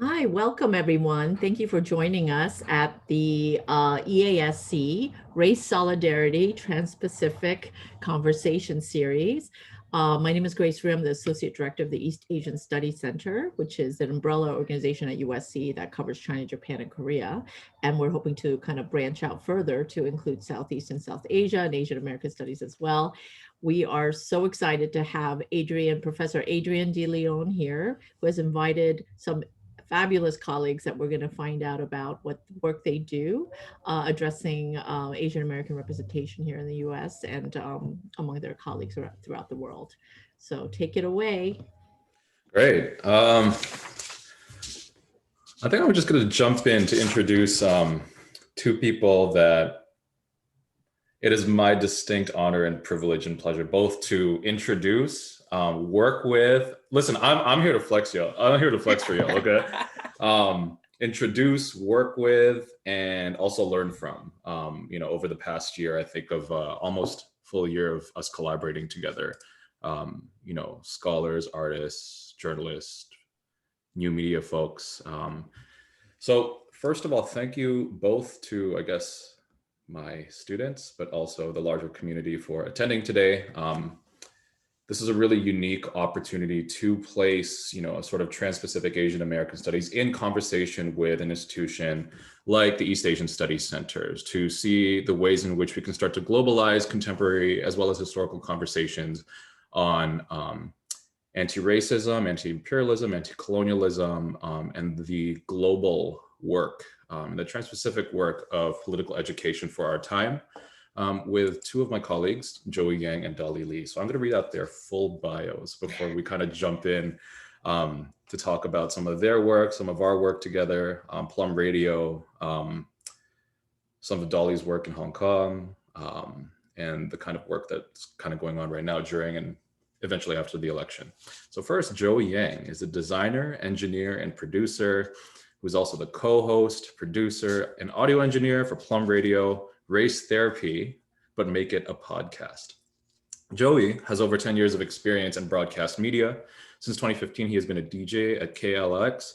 Hi, welcome everyone. Thank you for joining us at the EASC Race Solidarity Transpacific Conversation Series. My name is Grace Rue. I'm the Associate Director of the East Asian Studies Center, which is an umbrella organization at USC that covers China, Japan, and Korea. And we're hoping to kind of branch out further to include Southeast and South Asia and Asian American studies as well. We are so excited to have Professor Adrian de Leon here, who has invited some fabulous colleagues that we're going to find out about what work they do addressing Asian American representation here in the US and among their colleagues throughout the world. So take it away. Great. I think I'm just going to jump in to introduce two people that it is my distinct honor and privilege and pleasure both to introduce, work with. Listen, I'm here to flex y'all. I'm here to flex for y'all, okay? Introduce, work with, and also learn from. Over the past year, I think of almost full year of us collaborating together. Scholars, artists, journalists, new media folks. So first of all, thank you both to, I guess, my students, but also the larger community for attending today. This is a really unique opportunity to place, a sort of Trans-Pacific Asian American studies in conversation with an institution like the East Asian Studies Centers, to see the ways in which we can start to globalize contemporary as well as historical conversations on anti-racism, anti-imperialism, anti-colonialism, and the global work, the Trans-Pacific work of political education for our time, with two of my colleagues, Joey Yang and Dolly Lee. So I'm going to read out their full bios before we kind of jump in to talk about some of their work, some of our work together, Plum Radio, some of Dolly's work in Hong Kong, and the kind of work that's kind of going on right now during and eventually after the election. So first, Joey Yang is a designer, engineer, and producer who's also the co-host, producer, and audio engineer for Plum Radio, Race Therapy, but Make It a Podcast. Joey has over 10 years of experience in broadcast media. Since 2015, he has been a DJ at KLX,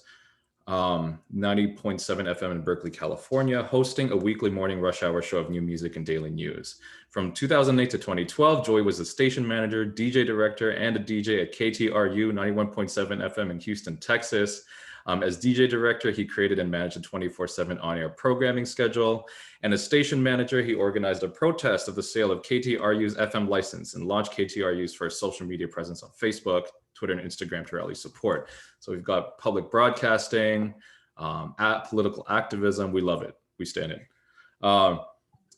90.7 FM in Berkeley, California, hosting a weekly morning rush hour show of new music and daily news. From 2008 to 2012, Joey was a station manager, DJ director, and a DJ at KTRU 91.7 FM in Houston, Texas. As DJ director, he created and managed a 24/7 on-air programming schedule. And as station manager, he organized a protest of the sale of KTRU's FM license and launched KTRU's first social media presence on Facebook, Twitter, and Instagram to rally support. So we've got public broadcasting, political activism. We love it. We stand in.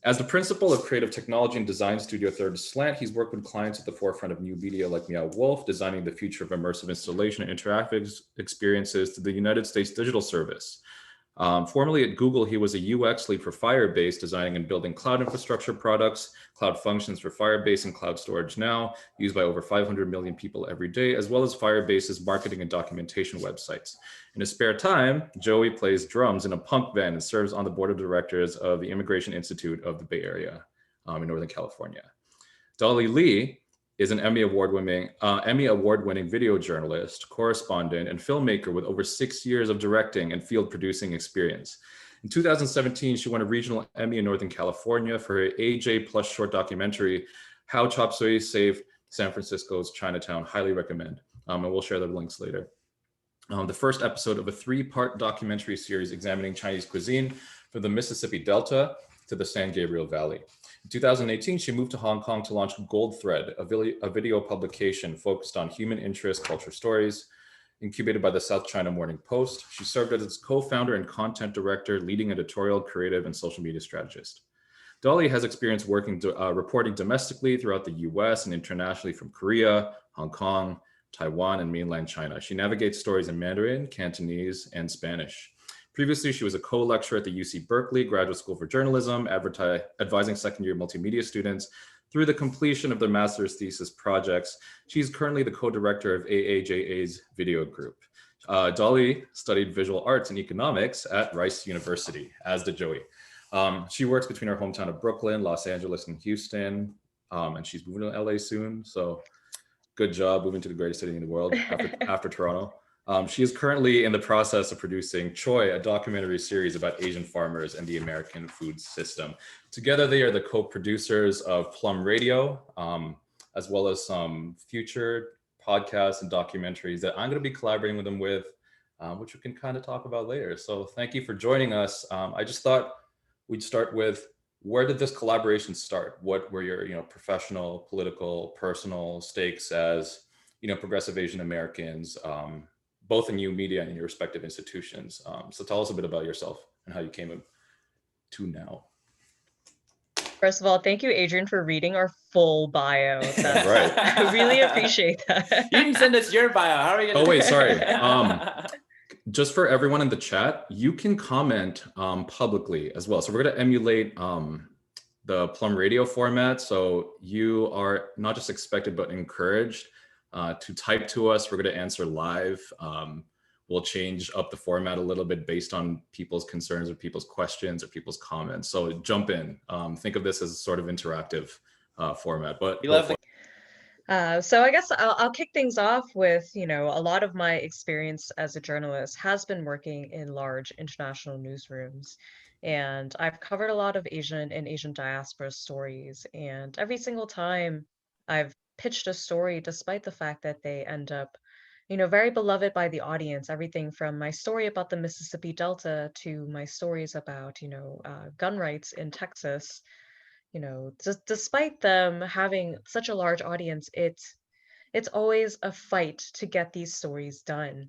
As the principal of creative technology and design studio Third Slant, he's worked with clients at the forefront of new media like Meow Wolf, designing the future of immersive installation and interactive experiences to the United States Digital Service. Formerly at Google, he was a UX lead for Firebase, designing and building cloud infrastructure products, cloud functions for Firebase and Cloud Storage Now, used by over 500 million people every day, as well as Firebase's marketing and documentation websites. In his spare time, Joey plays drums in a punk band and serves on the board of directors of the Immigration Institute of the Bay Area in Northern California. Dolly Lee is an Emmy Award-winning video journalist, correspondent, and filmmaker with over 6 years of directing and field producing experience. In 2017, she won a regional Emmy in Northern California for her AJ Plus short documentary, How Chop Suey Saved San Francisco's Chinatown. Highly recommend, and we'll share the links later. The first episode of a 3-part documentary series examining Chinese cuisine from the Mississippi Delta to the San Gabriel Valley. In 2018, she moved to Hong Kong to launch Gold Thread, a video publication focused on human interest culture stories, incubated by the South China Morning Post. She served as its co-founder and content director, leading editorial, creative, and social media strategist. Dolly has experience reporting domestically throughout the US and internationally from Korea, Hong Kong, Taiwan, and mainland China. She navigates stories in Mandarin, Cantonese, and Spanish. Previously, she was a co-lecturer at the UC Berkeley Graduate School for Journalism, advising second-year multimedia students through the completion of their master's thesis projects. She's currently the co-director of AAJA's video group. Dolly studied visual arts and economics at Rice University, as did Joey. She works between her hometown of Brooklyn, Los Angeles, and Houston, and she's moving to LA soon. So good job moving to the greatest city in the world after Toronto. She is currently in the process of producing Choi, a documentary series about Asian farmers and the American food system. Together, they are the co-producers of Plum Radio, as well as some future podcasts and documentaries that I'm going to be collaborating with them with, which we can kind of talk about later. So thank you for joining us. I just thought we'd start with, where did this collaboration start? What were your professional, political, personal stakes as progressive Asian Americans, both in new media and in your respective institutions? So tell us a bit about yourself and how you came to now. First of all, thank you, Adrian, for reading our full bio. Right. I really appreciate that. You didn't send us your bio. How are we gonna? Oh wait, sorry. Just for everyone in the chat, you can comment publicly as well. So we're going to emulate the Plum Radio format. So you are not just expected, but encouraged to type to us. We're going to answer live. We'll change up the format a little bit based on people's concerns or people's questions or people's comments. So jump in. Think of this as a sort of interactive format. But we love so I guess I'll kick things off with, a lot of my experience as a journalist has been working in large international newsrooms. And I've covered a lot of Asian and Asian diaspora stories. And every single time I've pitched a story, despite the fact that they end up, very beloved by the audience, everything from my story about the Mississippi Delta to my stories about, gun rights in Texas. Despite them having such a large audience, it's always a fight to get these stories done.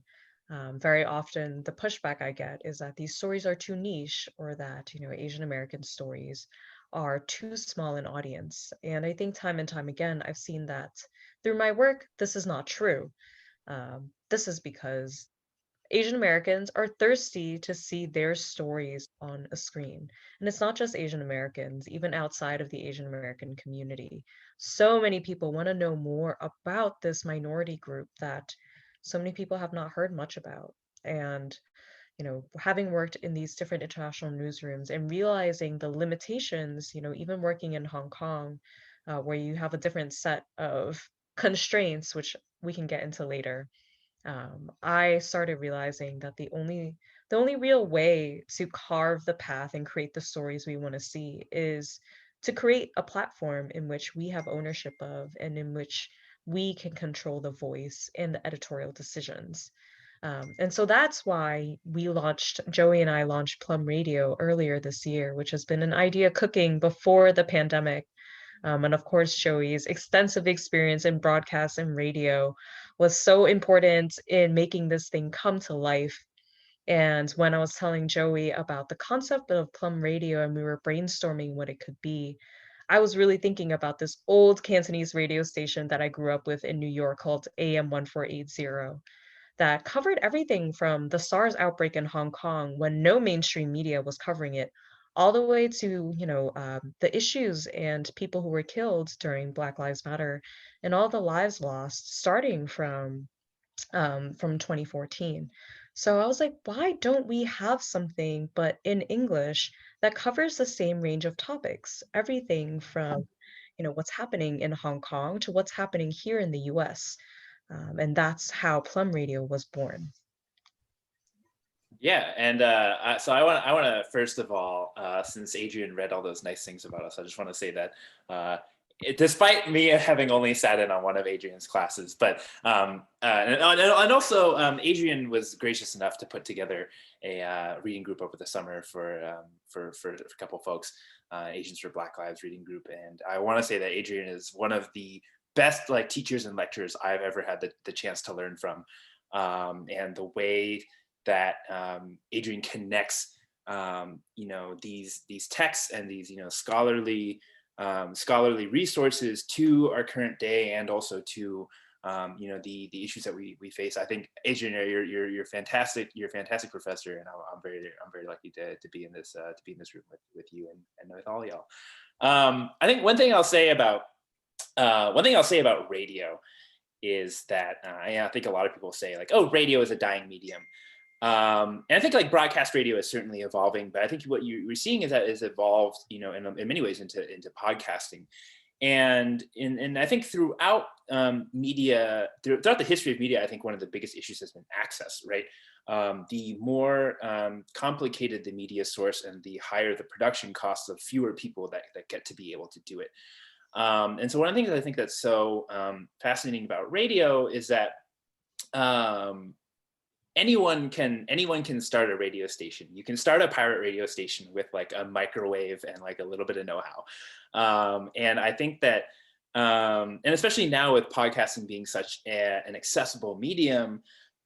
Very often the pushback I get is that these stories are too niche, or that, Asian American stories are too small an audience. And I think time and time again, I've seen that through my work, this is not true. This is because Asian Americans are thirsty to see their stories on a screen. And it's not just Asian Americans, even outside of the Asian American community. So many people want to know more about this minority group that so many people have not heard much about. And, having worked in these different international newsrooms and realizing the limitations, even working in Hong Kong, where you have a different set of constraints, which we can get into later. I started realizing that the only real way to carve the path and create the stories we want to see is to create a platform in which we have ownership of, and in which we can control the voice and the editorial decisions. And so that's why Joey and I launched Plum Radio earlier this year, which has been an idea cooking before the pandemic. And of course, Joey's extensive experience in broadcast and radio was so important in making this thing come to life. And when I was telling Joey about the concept of Plum Radio and we were brainstorming what it could be, I was really thinking about this old Cantonese radio station that I grew up with in New York called AM 1480, that covered everything from the SARS outbreak in Hong Kong, when no mainstream media was covering it, all the way to, the issues and people who were killed during Black Lives Matter, and all the lives lost starting from 2014. So I was like, why don't we have something but in English that covers the same range of topics, everything from, what's happening in Hong Kong to what's happening here in the US. And that's how Plum Radio was born. Yeah, and so I want to first of all, since Adrian read all those nice things about us, I just want to say that despite me having only sat in on one of Adrian's classes, but and also Adrian was gracious enough to put together a reading group over the summer for a couple folks, Asians for Black Lives reading group, and I want to say that Adrian is one of the best teachers and lecturers I've ever had the chance to learn from, and the way that Adrian connects these texts and these scholarly resources to our current day, and also to the issues that we face. I think, Adrian, you're fantastic. You're a fantastic professor, and I'm very lucky to be in this room with you and with all y'all. I think one thing I'll say about radio is that I think a lot of people say oh, radio is a dying medium. And I think broadcast radio is certainly evolving, but I think what you're seeing is that it's evolved, in many ways into podcasting. And I think throughout media, throughout the history of media, I think one of the biggest issues has been access, right? The more complicated the media source and the higher the production costs of fewer people that get to be able to do it. And so one of the things I think that's so fascinating about radio is that anyone can start a radio station. You can start a pirate radio station with like a microwave and like a little bit of know-how. And I think that, and especially now with podcasting being such an accessible medium,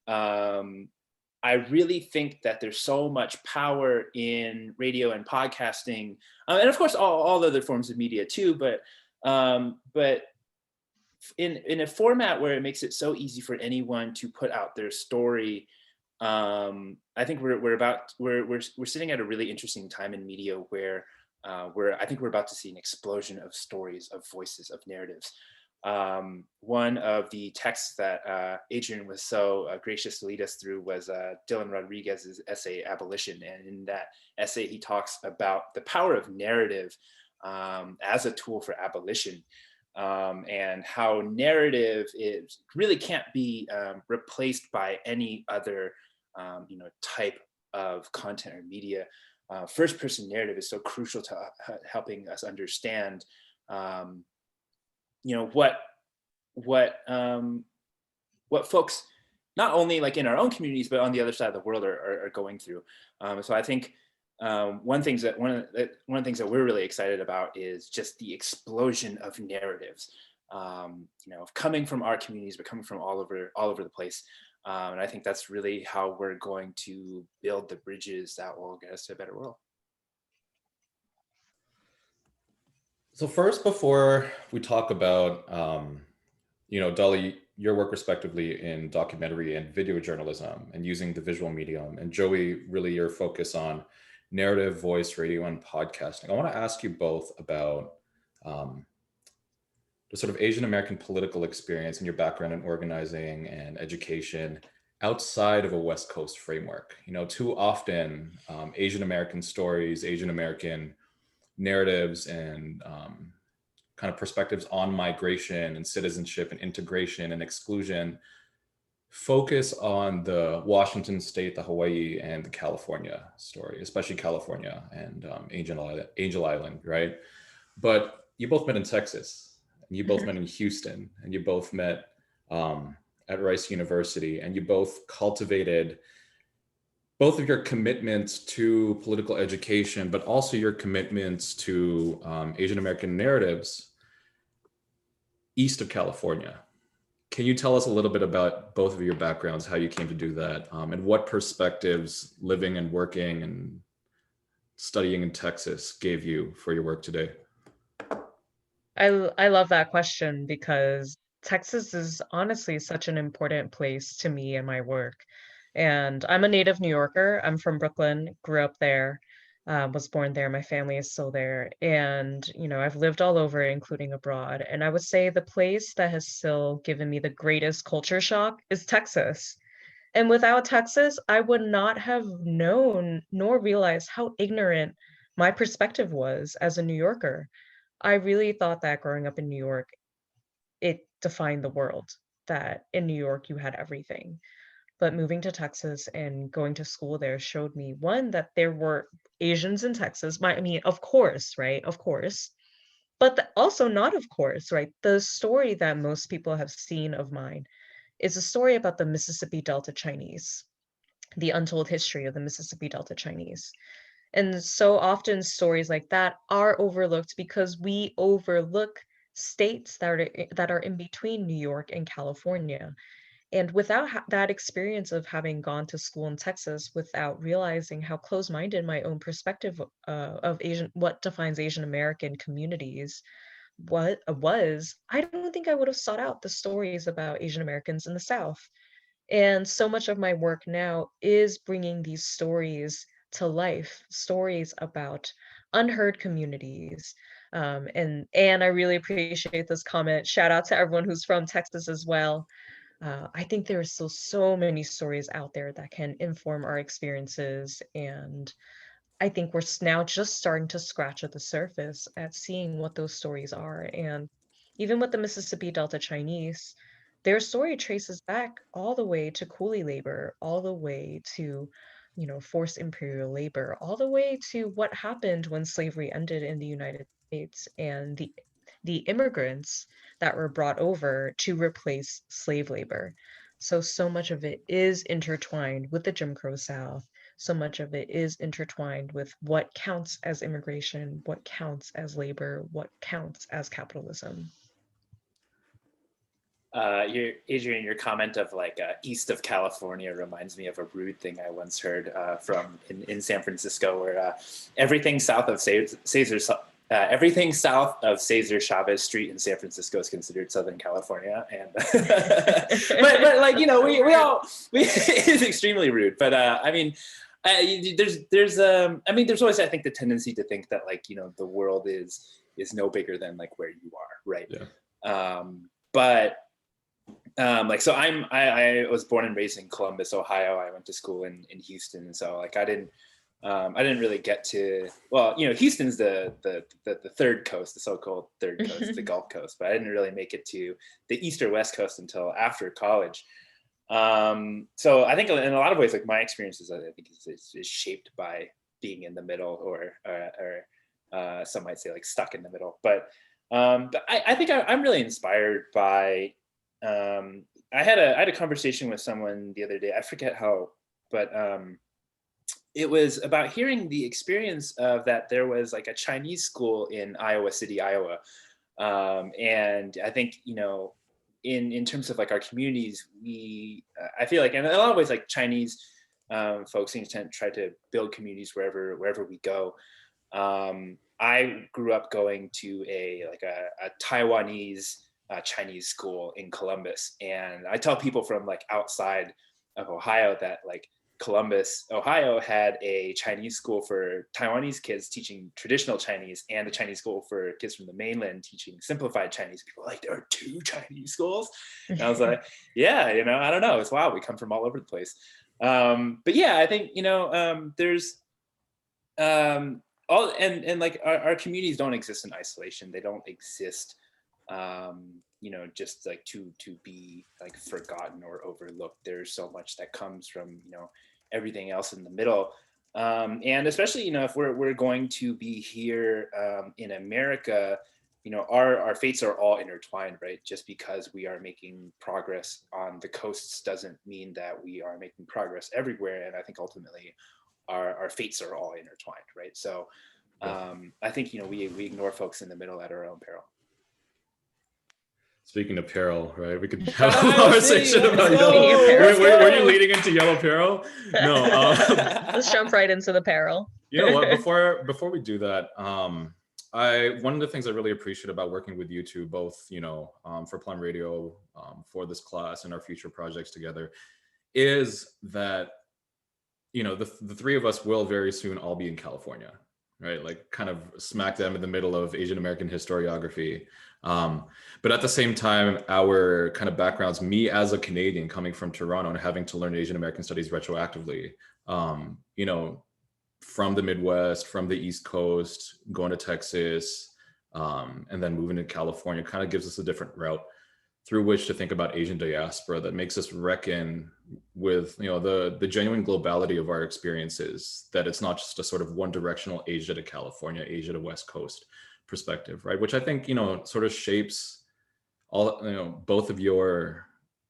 I really think that there's so much power in radio and podcasting, and of course all other forms of media too. But in a format where it makes it so easy for anyone to put out their story, I think we're sitting at a really interesting time in media where I think we're about to see an explosion of stories, of voices, of narratives. One of the texts that Adrian was so gracious to lead us through was Dylan Rodriguez's essay Abolition, and in that essay he talks about the power of narrative as a tool for abolition. And how narrative really can't be replaced by any other type of content or media. First person narrative is so crucial to helping us understand what folks, not only like in our own communities, but on the other side of the world are going through. So I think one of the things that we're really excited about is just the explosion of narratives, coming from our communities, but coming from all over the place. And I think that's really how we're going to build the bridges that will get us to a better world. So first, before we talk about, Dolly, your work respectively in documentary and video journalism and using the visual medium, and Joey, really your focus on narrative, voice, radio, and podcasting. I want to ask you both about the sort of Asian American political experience and your background in organizing and education outside of a West Coast framework. Too often Asian American stories, Asian American narratives, and kind of perspectives on migration and citizenship and integration and exclusion focus on the Washington State, the Hawaii, and the California story, especially California and Angel Island, right? But you both met in Texas, and you both met in Houston, and you both met at Rice University, and you both cultivated both of your commitments to political education, but also your commitments to Asian American narratives east of California. Can you tell us a little bit about both of your backgrounds, how you came to do that, and what perspectives living and working and studying in Texas gave you for your work today? I love that question because Texas is honestly such an important place to me and my work. And I'm a native New Yorker. I'm from Brooklyn, grew up there, was born there. My family is still there. And, I've lived all over, including abroad. And I would say the place that has still given me the greatest culture shock is Texas. And without Texas, I would not have known nor realized how ignorant my perspective was as a New Yorker. I really thought that growing up in New York, it defined the world, that in New York you had everything. But moving to Texas and going to school there showed me, one, that there were Asians in Texas. Of course, right? Of course. But also not of course, right? The story that most people have seen of mine is a story about the Mississippi Delta Chinese, the untold history of the Mississippi Delta Chinese. And so often stories like that are overlooked because we overlook states that are in between New York and California. And without that experience of having gone to school in Texas, without realizing how close-minded my own perspective of what defines Asian American communities was, I don't think I would have sought out the stories about Asian Americans in the South. And so much of my work now is bringing these stories to life, stories about unheard communities. And I really appreciate this comment. Shout out to everyone who's from Texas as well. I think there are still so many stories out there that can inform our experiences. And I think we're now just starting to scratch at the surface at seeing what those stories are. And even with the Mississippi Delta Chinese, their story traces back all the way to coolie labor, all the way to, forced imperial labor, all the way to what happened when slavery ended in the United States and the immigrants that were brought over to replace slave labor. So much of it is intertwined with the Jim Crow South. So much of it is intertwined with what counts as immigration, what counts as labor, what counts as capitalism. Adrian, your comment of like east of California reminds me of a rude thing I once heard from in San Francisco, where everything south of everything south of Cesar Chavez Street in San Francisco is considered Southern California, and but like it is extremely rude. But I mean, there's always, I think, the tendency to think that like the world is no bigger than like where you are, right? Yeah. But like, so I was born and raised in Columbus, Ohio. I went to school in Houston, and so like I didn't really get to, well, Houston's the third coast, the so-called third coast, the Gulf Coast, but I didn't really make it to the East or West Coast until after college. So I think in a lot of ways, like my experiences, I think is shaped by being in the middle, or some might say like stuck in the middle. But I think I'm really inspired by. I had a conversation with someone the other day. I forget how, but it was about hearing the experience of that there was like a Chinese school in Iowa City, Iowa, and I think in terms of like our communities, I feel like in a lot of ways like Chinese folks seem to try to build communities wherever we go. I grew up going to a Taiwanese Chinese school in Columbus, and I tell people from like outside of Ohio that like Columbus, Ohio had a Chinese school for Taiwanese kids teaching traditional Chinese, and a Chinese school for kids from the mainland teaching simplified Chinese. People like, there are two Chinese schools, and I was like, yeah, I don't know, it's wild. We come from all over the place. But yeah, I think there's all and like our communities don't exist in isolation. They don't exist just like to be like forgotten or overlooked. There's so much that comes from everything else in the middle, and especially if we're going to be here in America, our fates are all intertwined, right? Just because we are making progress on the coasts doesn't mean that we are making progress everywhere. And I think ultimately our fates are all intertwined, right? So I think we ignore folks in the middle at our own peril. Speaking of peril, right? We could have a conversation about yellow. Were you leading into yellow peril? No. Let's jump right into the peril. You know what? Before we do that, one of the things I really appreciate about working with you two, both for Plum Radio, for this class and our future projects together, is that the three of us will very soon all be in California, right? Like kind of smack them in the middle of Asian American historiography. But at the same time, our kind of backgrounds, me as a Canadian coming from Toronto and having to learn Asian American studies retroactively, from the Midwest, from the East Coast, going to Texas, and then moving to California kind of gives us a different route through which to think about Asian diaspora that makes us reckon with the genuine globality of our experiences, that it's not just a sort of one directional Asia to California, Asia to West Coast perspective, right? Which I think sort of shapes all both of your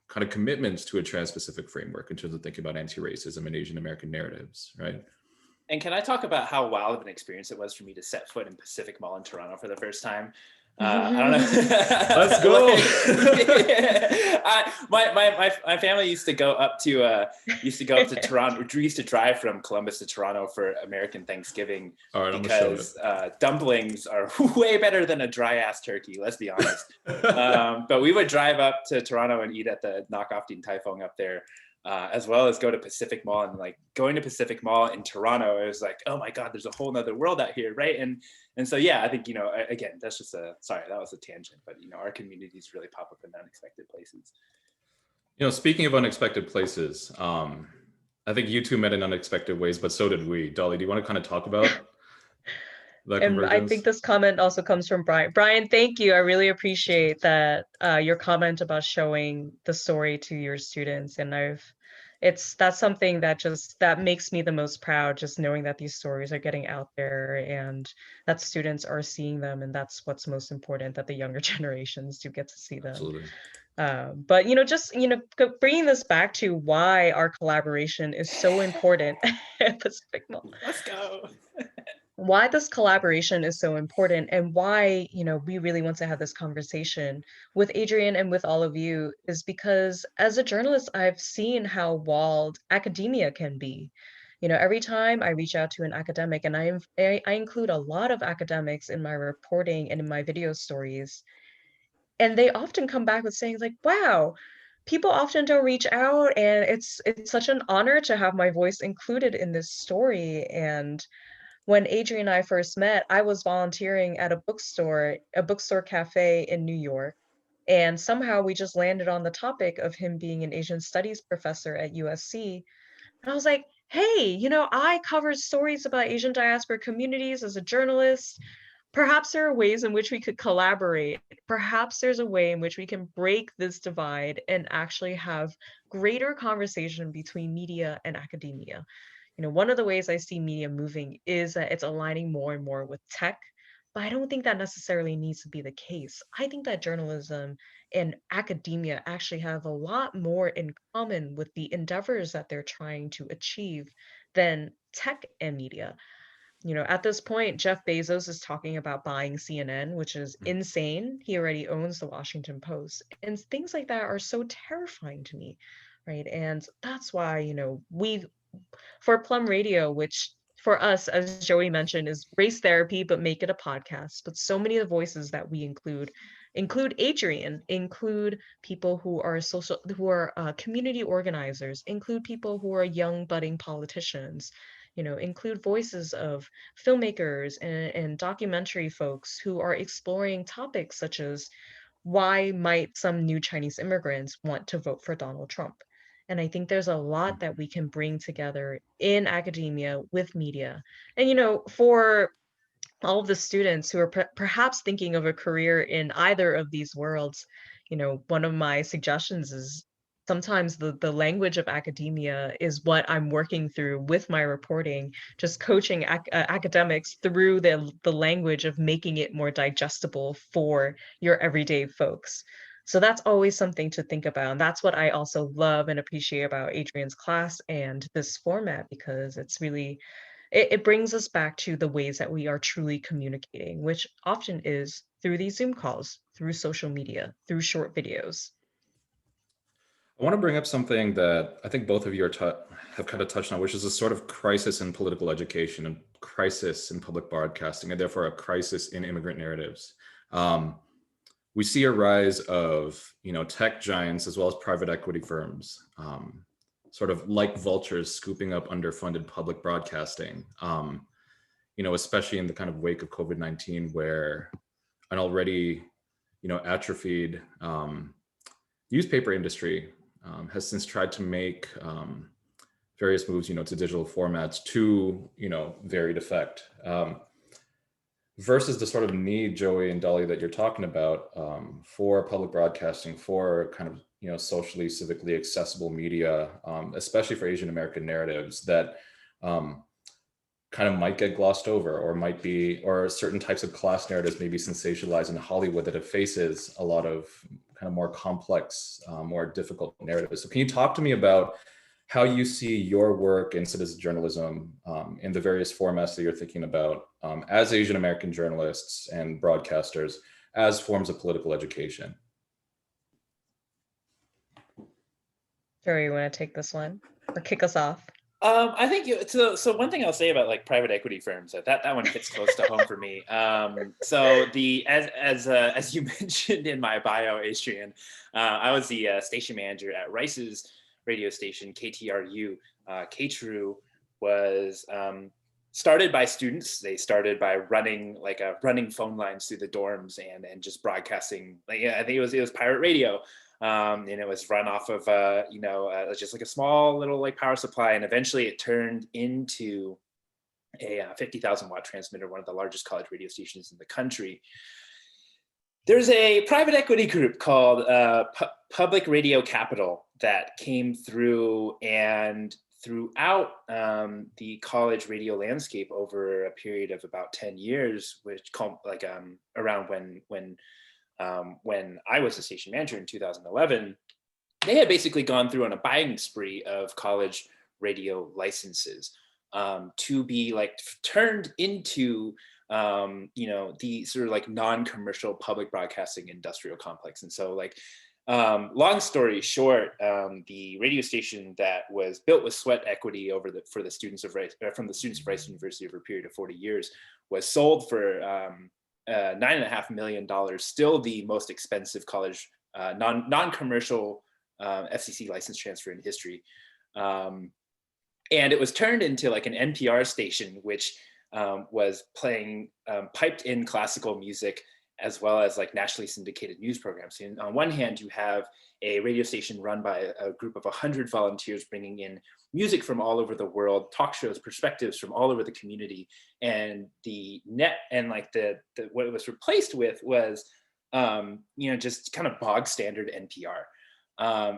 kind of commitments to a Trans-Pacific framework in terms of thinking about anti-racism and Asian American narratives, right? And can I talk about how wild of an experience it was for me to set foot in Pacific Mall in Toronto for the first time? I don't know. Let's go. My family used to go up to Toronto. We used to drive from Columbus to Toronto for American Thanksgiving, because dumplings are way better than a dry ass turkey. Let's be honest. But we would drive up to Toronto and eat at the knockoff Din Tai Fung up there, as well as go to Pacific Mall. And like going to Pacific Mall in Toronto, it was like, oh my God, there's a whole nother world out here, right? And so, yeah, I think, again, that's just sorry, that was a tangent, but, our communities really pop up in unexpected places. Speaking of unexpected places, I think you two met in unexpected ways, but so did we. Dolly, do you want to kind of talk about that And I think convergence? this comment also comes from Brian. Brian, thank you. I really appreciate that your comment about showing the story to your students. And that's something that makes me the most proud, just knowing that these stories are getting out there and that students are seeing them. And that's what's most important, that the younger generations do get to see them. Absolutely. But bringing this back to why our collaboration is so important at Pacific Mall. Let's go. Why this collaboration is so important and why, we really want to have this conversation with Adrian and with all of you is because as a journalist, I've seen how walled academia can be. Every time I reach out to an academic, and I include a lot of academics in my reporting and in my video stories, and they often come back with saying like, wow, people often don't reach out, and it's such an honor to have my voice included in this story. And when Adrian and I first met, I was volunteering at a bookstore cafe in New York. And somehow we just landed on the topic of him being an Asian studies professor at USC. And I was like, hey, I cover stories about Asian diaspora communities as a journalist. Perhaps there are ways in which we could collaborate. Perhaps there's a way in which we can break this divide and actually have greater conversation between media and academia. One of the ways I see media moving is that it's aligning more and more with tech, but I don't think that necessarily needs to be the case. I think that journalism and academia actually have a lot more in common with the endeavors that they're trying to achieve than tech and media. At this point, Jeff Bezos is talking about buying CNN, which is insane. He already owns the Washington Post. And things like that are so terrifying to me, right? And that's why, for Plum Radio, which for us, as Joey mentioned, is race therapy, but make it a podcast. But so many of the voices that we include Adrian, include people who are community organizers, include people who are young budding politicians, include voices of filmmakers and documentary folks who are exploring topics such as why might some new Chinese immigrants want to vote for Donald Trump? And I think there's a lot that we can bring together in academia with media. And, for all of the students who are perhaps thinking of a career in either of these worlds, one of my suggestions is sometimes the language of academia is what I'm working through with my reporting, just coaching academics through the language of making it more digestible for your everyday folks. So that's always something to think about. And that's what I also love and appreciate about Adrian's class and this format, because it's really, it brings us back to the ways that we are truly communicating, which often is through these Zoom calls, through social media, through short videos. I want to bring up something that I think both of you have kind of touched on, which is a sort of crisis in political education and crisis in public broadcasting, and therefore a crisis in immigrant narratives. We see a rise of, tech giants as well as private equity firms, sort of like vultures scooping up underfunded public broadcasting, especially in the kind of wake of COVID-19, where an already, atrophied newspaper industry has since tried to make various moves, to digital formats to, varied effect. Versus the sort of need, Joey and Dolly, that you're talking about for public broadcasting, for kind of, socially, civically accessible media, especially for Asian American narratives that kind of might get glossed over, or certain types of class narratives may be sensationalized in Hollywood that it faces a lot of kind of more complex, more difficult narratives. So can you talk to me about how you see your work in citizen journalism in the various formats that you're thinking about as Asian American journalists and broadcasters as forms of political education? Joey, you want to take this one or kick us off? I think so. One thing I'll say about like private equity firms, that one hits close to home for me. So as you mentioned in my bio, Adrian, I was the station manager at Rice's radio station, KTRU. KTRU was started by students. They started by running phone lines through the dorms and just broadcasting. I think it was pirate radio. and it was run off of just like a small little like power supply, and eventually it turned into a 50,000 watt transmitter, one of the largest college radio stations in the country. There's a private equity group called Public Radio Capital that came through and throughout the college radio landscape over a period of about 10 years, which like around when I was a station manager in 2011, they had basically gone through on a buying spree of college radio licenses to be like turned into the sort of like non-commercial public broadcasting industrial complex. And so like, long story short, the radio station that was built with sweat equity from the students of Rice University over a period of 40 years was sold for $9.5 million, still the most expensive college non-commercial FCC license transfer in history. And it was turned into like an NPR station, which was playing piped in classical music as well as like nationally syndicated news programs. And on one hand, you have a radio station run by a group of 100 volunteers bringing in music from all over the world, talk shows, perspectives from all over the community. And the net and like the what it was replaced with was, just kind of bog standard NPR.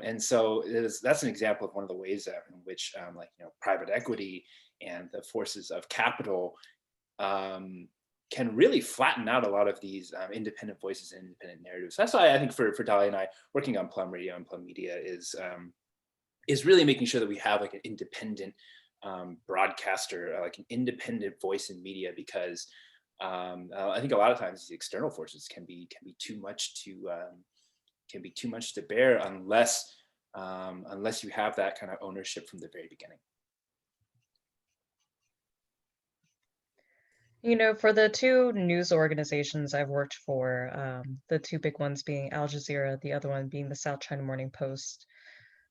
And so that's an example of one of the ways in which private equity and the forces of capital can really flatten out a lot of these independent voices and independent narratives. That's why I think for Dolly and I working on Plum Radio and Plum Media is really making sure that we have like an independent broadcaster, like an independent voice in media, because I think a lot of times the external forces can be too much to bear unless you have that kind of ownership from the very beginning. For the two news organizations I've worked for, the two big ones being Al Jazeera, the other one being the South China Morning Post,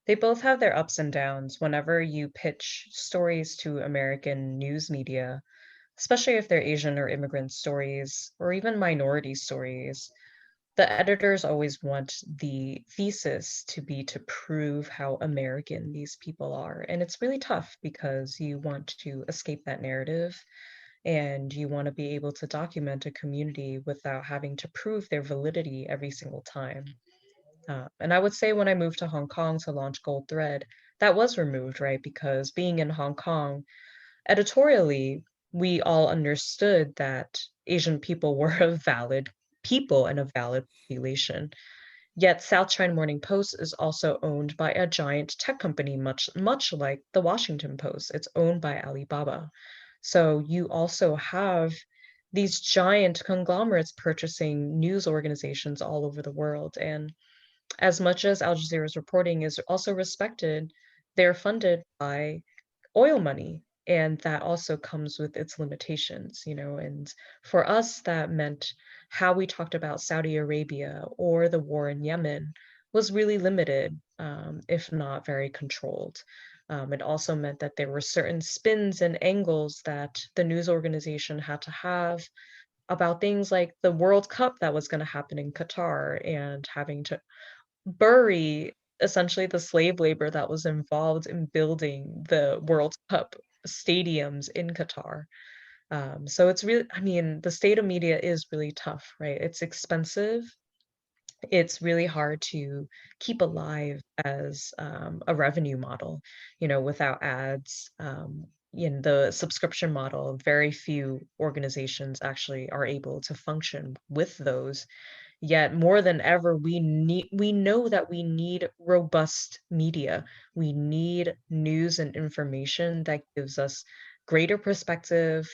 they both have their ups and downs. Whenever you pitch stories to American news media, especially if they're Asian or immigrant stories, or even minority stories, the editors always want the thesis to be to prove how American these people are. And it's really tough because you want to escape that narrative and you want to be able to document a community without having to prove their validity every single time. And I would say when I moved to Hong Kong to launch Gold Thread, that was removed, right? Because being in Hong Kong, editorially, we all understood that Asian people were a valid people and a valid population. Yet South China Morning Post is also owned by a giant tech company, much like the Washington Post. It's owned by Alibaba. So you also have these giant conglomerates purchasing news organizations all over the world. And as much as Al Jazeera's reporting is also respected, they're funded by oil money. And that also comes with its limitations, and for us, that meant how we talked about Saudi Arabia or the war in Yemen was really limited, if not very controlled. It also meant that there were certain spins and angles that the news organization had to have about things like the World Cup that was going to happen in Qatar and having to bury essentially the slave labor that was involved in building the World Cup stadiums in Qatar. So it's really, the state of media is really tough, right? It's expensive. It's really hard to keep alive as a revenue model, without ads. In the subscription model, very few organizations actually are able to function with those. Yet more than ever, we know that we need robust media. We need news and information that gives us greater perspective,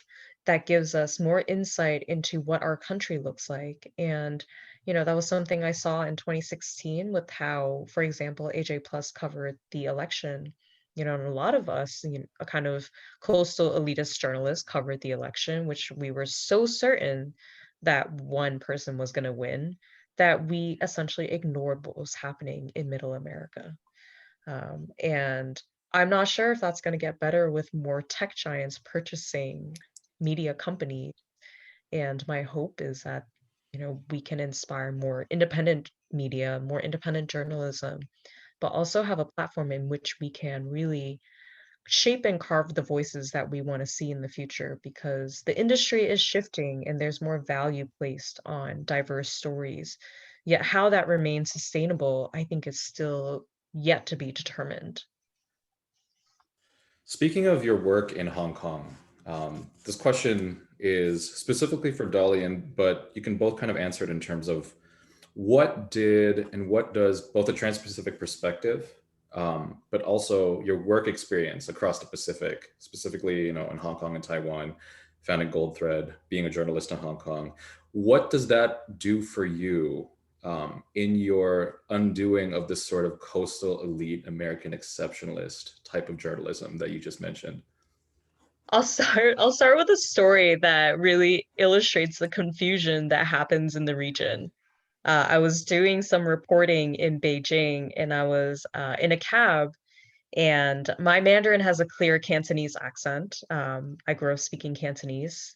that gives us more insight into what our country looks like. And that was something I saw in 2016 with how, for example, AJ Plus covered the election. And a lot of us, a kind of coastal elitist journalists covered the election, which we were so certain that one person was going to win, that we essentially ignored what was happening in Middle America. And I'm not sure if that's going to get better with more tech giants purchasing media companies. And my hope is that, we can inspire more independent media, more independent journalism, but also have a platform in which we can really shape and carve the voices that we want to see in the future, because the industry is shifting and there's more value placed on diverse stories. Yet how that remains sustainable, I think, is still yet to be determined. Speaking of your work in Hong Kong, this question is specifically for Dolly, but you can both kind of answer it in terms of what did and what does both a Trans-Pacific perspective, but also your work experience across the Pacific, specifically, in Hong Kong and Taiwan, founding Gold Thread, being a journalist in Hong Kong. What does that do for you in your undoing of this sort of coastal elite American exceptionalist type of journalism that you just mentioned? I'll start with a story that really illustrates the confusion that happens in the region. I was doing some reporting in Beijing, and I was in a cab, and my Mandarin has a clear Cantonese accent. I grew up speaking Cantonese.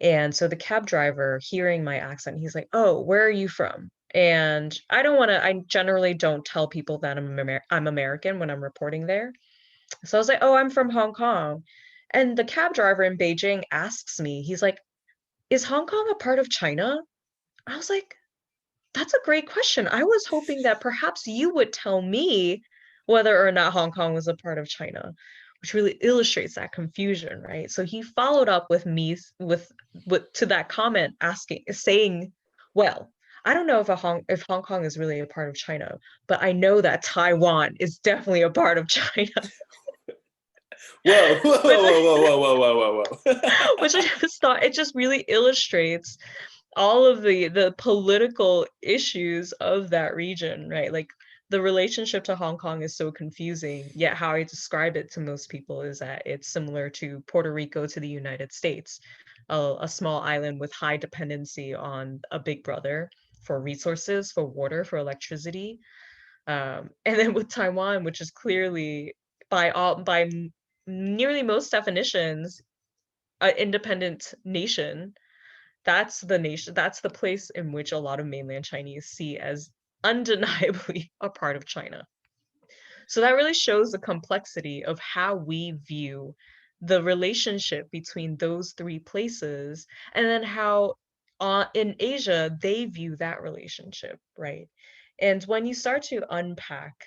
And so the cab driver, hearing my accent, he's like, "Oh, where are you from?" And I generally don't tell people that I'm American when I'm reporting there. So I was like, "Oh, I'm from Hong Kong." And the cab driver in Beijing asks me, he's like, "Is Hong Kong a part of China?" I was like, "That's a great question. I was hoping that perhaps you would tell me whether or not Hong Kong was a part of China," which really illustrates that confusion, right? So he followed up with me with to that comment, saying, "Well, I don't know if Hong Kong is really a part of China, but I know that Taiwan is definitely a part of China." Whoa, whoa, whoa, Which I, whoa, whoa, whoa, whoa, whoa, which I just thought it just really illustrates all of the political issues of that region, right? Like, the relationship to Hong Kong is so confusing, yet how I describe it to most people is that it's similar to Puerto Rico to the United States, a small island with high dependency on a big brother for resources, for water, for electricity. And then with Taiwan, which is clearly by nearly most definitions, an independent nation. That's the place in which a lot of mainland Chinese see as undeniably a part of China. So that really shows the complexity of how we view the relationship between those three places, and then how in Asia they view that relationship, right? And when you start to unpack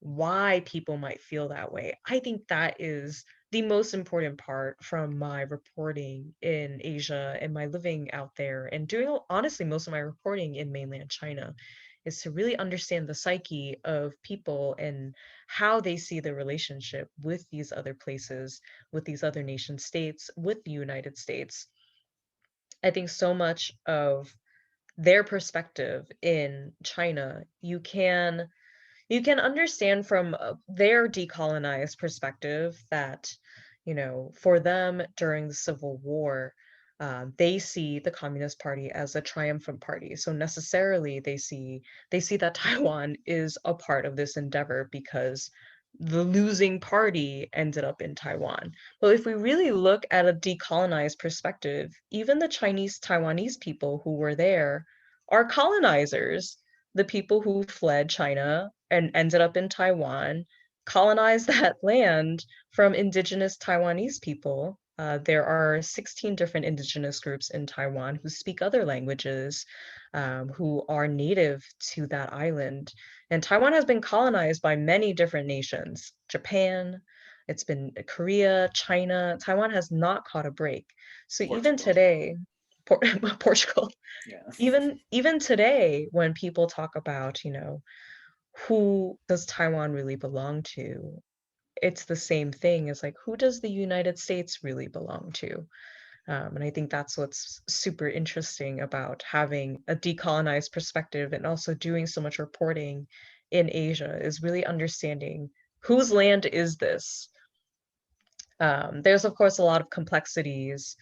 why people might feel that way, I think that is the most important part from my reporting in Asia and my living out there and doing, honestly, most of my reporting in mainland China, is to really understand the psyche of people and how they see the relationship with these other places, with these other nation states, with the United States. I think so much of their perspective in China, you can understand from their decolonized perspective that, for them during the Civil War, they see the Communist Party as a triumphant party. So necessarily they see that Taiwan is a part of this endeavor because the losing party ended up in Taiwan. But if we really look at a decolonized perspective, even the Chinese Taiwanese people who were there are colonizers. The people who fled China and ended up in Taiwan colonized that land from indigenous Taiwanese people. There are 16 different indigenous groups in Taiwan who speak other languages, who are native to that island. And Taiwan has been colonized by many different nations. Japan, it's been Korea, China. Taiwan has not caught a break. So even Portugal. today, Portugal, Yeah. even today, when people talk about, who does Taiwan really belong to, it's the same thing as like, who does the United States really belong to? And I think that's what's super interesting about having a decolonized perspective and also doing so much reporting in Asia, is really understanding whose land is this. There's of course a lot of complexities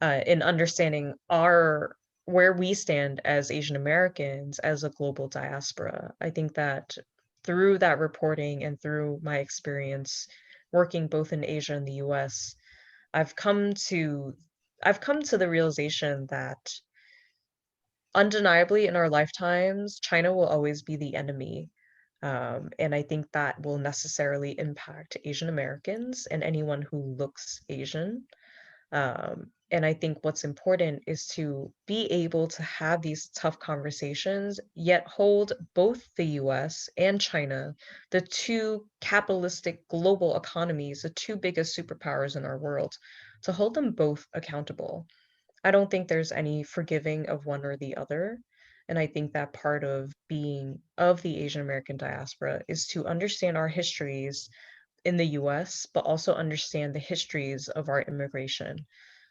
in understanding where we stand as Asian Americans, as a global diaspora. I think that through that reporting and through my experience working both in Asia and the US, I've come to the realization that undeniably in our lifetimes, China will always be the enemy. And I think that will necessarily impact Asian Americans and anyone who looks Asian. And I think what's important is to be able to have these tough conversations, yet hold both the US and China, the two capitalistic global economies, the two biggest superpowers in our world, to hold them both accountable. I don't think there's any forgiving of one or the other. And I think that part of being of the Asian American diaspora is to understand our histories in the US, but also understand the histories of our immigration.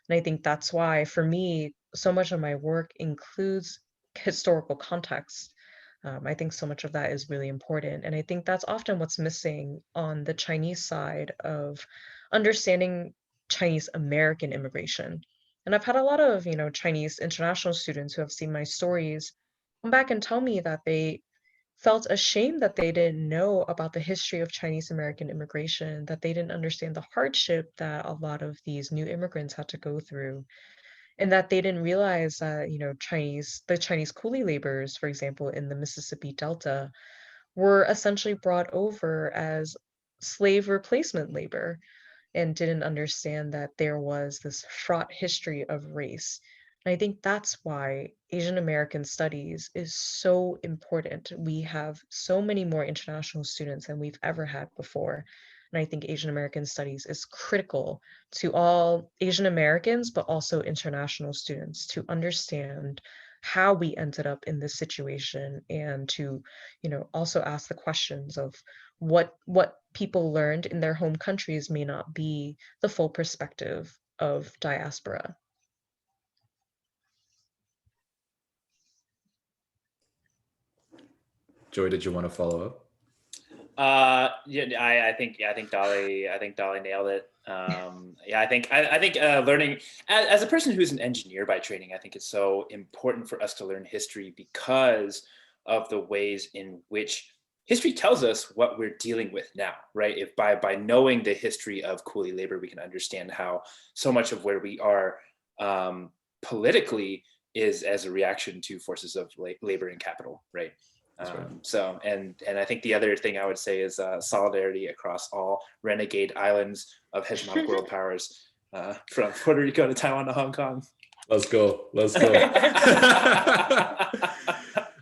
And I think that's why, for me, so much of my work includes historical context. I think so much of that is really important. And I think that's often what's missing on the Chinese side of understanding Chinese American immigration. And I've had a lot of, Chinese international students who have seen my stories come back and tell me that they felt ashamed that they didn't know about the history of Chinese American immigration, that they didn't understand the hardship that a lot of these new immigrants had to go through, and that they didn't realize that, the Chinese coolie laborers, for example, in the Mississippi Delta, were essentially brought over as slave replacement labor and didn't understand that there was this fraught history of race. And I think that's why Asian American studies is so important. We have so many more international students than we've ever had before. And I think Asian American studies is critical to all Asian Americans, but also international students to understand how we ended up in this situation and to, also ask the questions of what people learned in their home countries may not be the full perspective of diaspora. Joy, did you want to follow up? Yeah, I think Dolly nailed it. Yeah, I think learning as a person who's an engineer by training, I think it's so important for us to learn history because of the ways in which history tells us what we're dealing with now, right? If by knowing the history of coolie labor, we can understand how so much of where we are politically is as a reaction to forces of labor and capital, right? Right. So, and I think the other thing I would say is solidarity across all renegade islands of hegemonic world powers, from Puerto Rico to Taiwan to Hong Kong. Let's go.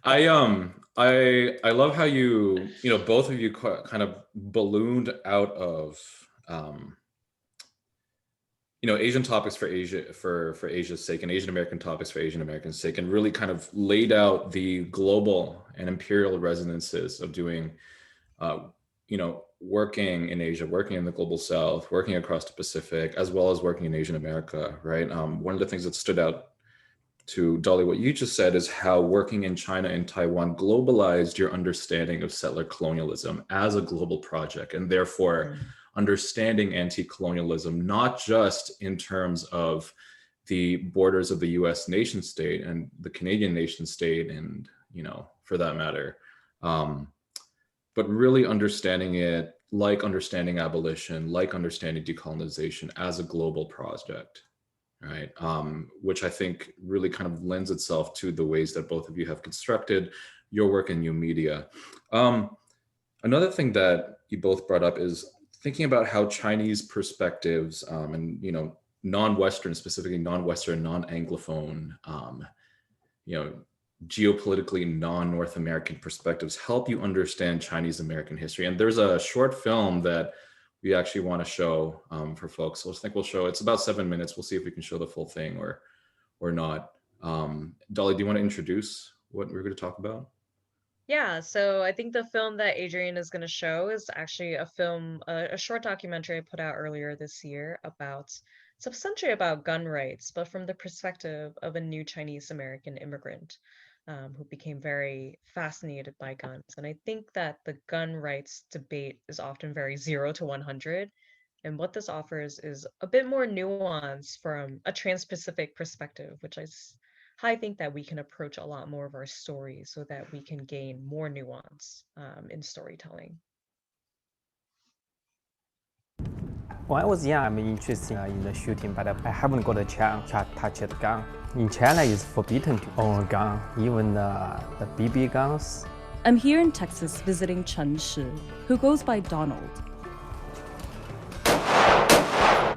I love how you both of you kind of ballooned out of Asian topics for Asia for Asia's sake and Asian American topics for Asian Americans' sake, and really kind of laid out the global and imperial resonances of doing working in Asia, working in the global South, working across the Pacific, as well as working in Asian America, right? One of the things that stood out to Dolly, what you just said, is how working in China and Taiwan globalized your understanding of settler colonialism as a global project, and therefore understanding anti-colonialism, not just in terms of the borders of the US nation state and the Canadian nation state, and, for that matter, but really understanding it like understanding abolition, like understanding decolonization as a global project, right? Which I think really kind of lends itself to the ways that both of you have constructed your work in new media. Another thing that you both brought up is thinking about how Chinese perspectives and non-Western, specifically non-Western, non-Anglophone, geopolitically non-North American perspectives help you understand Chinese American history. And there's a short film that we actually want to show for folks. So I think we'll show, it's about 7 minutes. We'll see if we can show the full thing or not. Dolly, do you want to introduce what we're going to talk about? Yeah, so I think the film that Adrian is going to show is actually a film, a short documentary I put out earlier this year it's essentially about gun rights, but from the perspective of a new Chinese American immigrant who became very fascinated by guns. And I think that the gun rights debate is often very 0 to 100. And what this offers is a bit more nuance from a Transpacific perspective, which I think that we can approach a lot more of our stories so that we can gain more nuance in storytelling. When I was young, I'm interested in the shooting, but I haven't got a chance to touch a gun. In China, it's forbidden to own a gun, even the BB guns. I'm here in Texas visiting Chen Shi, who goes by Donald.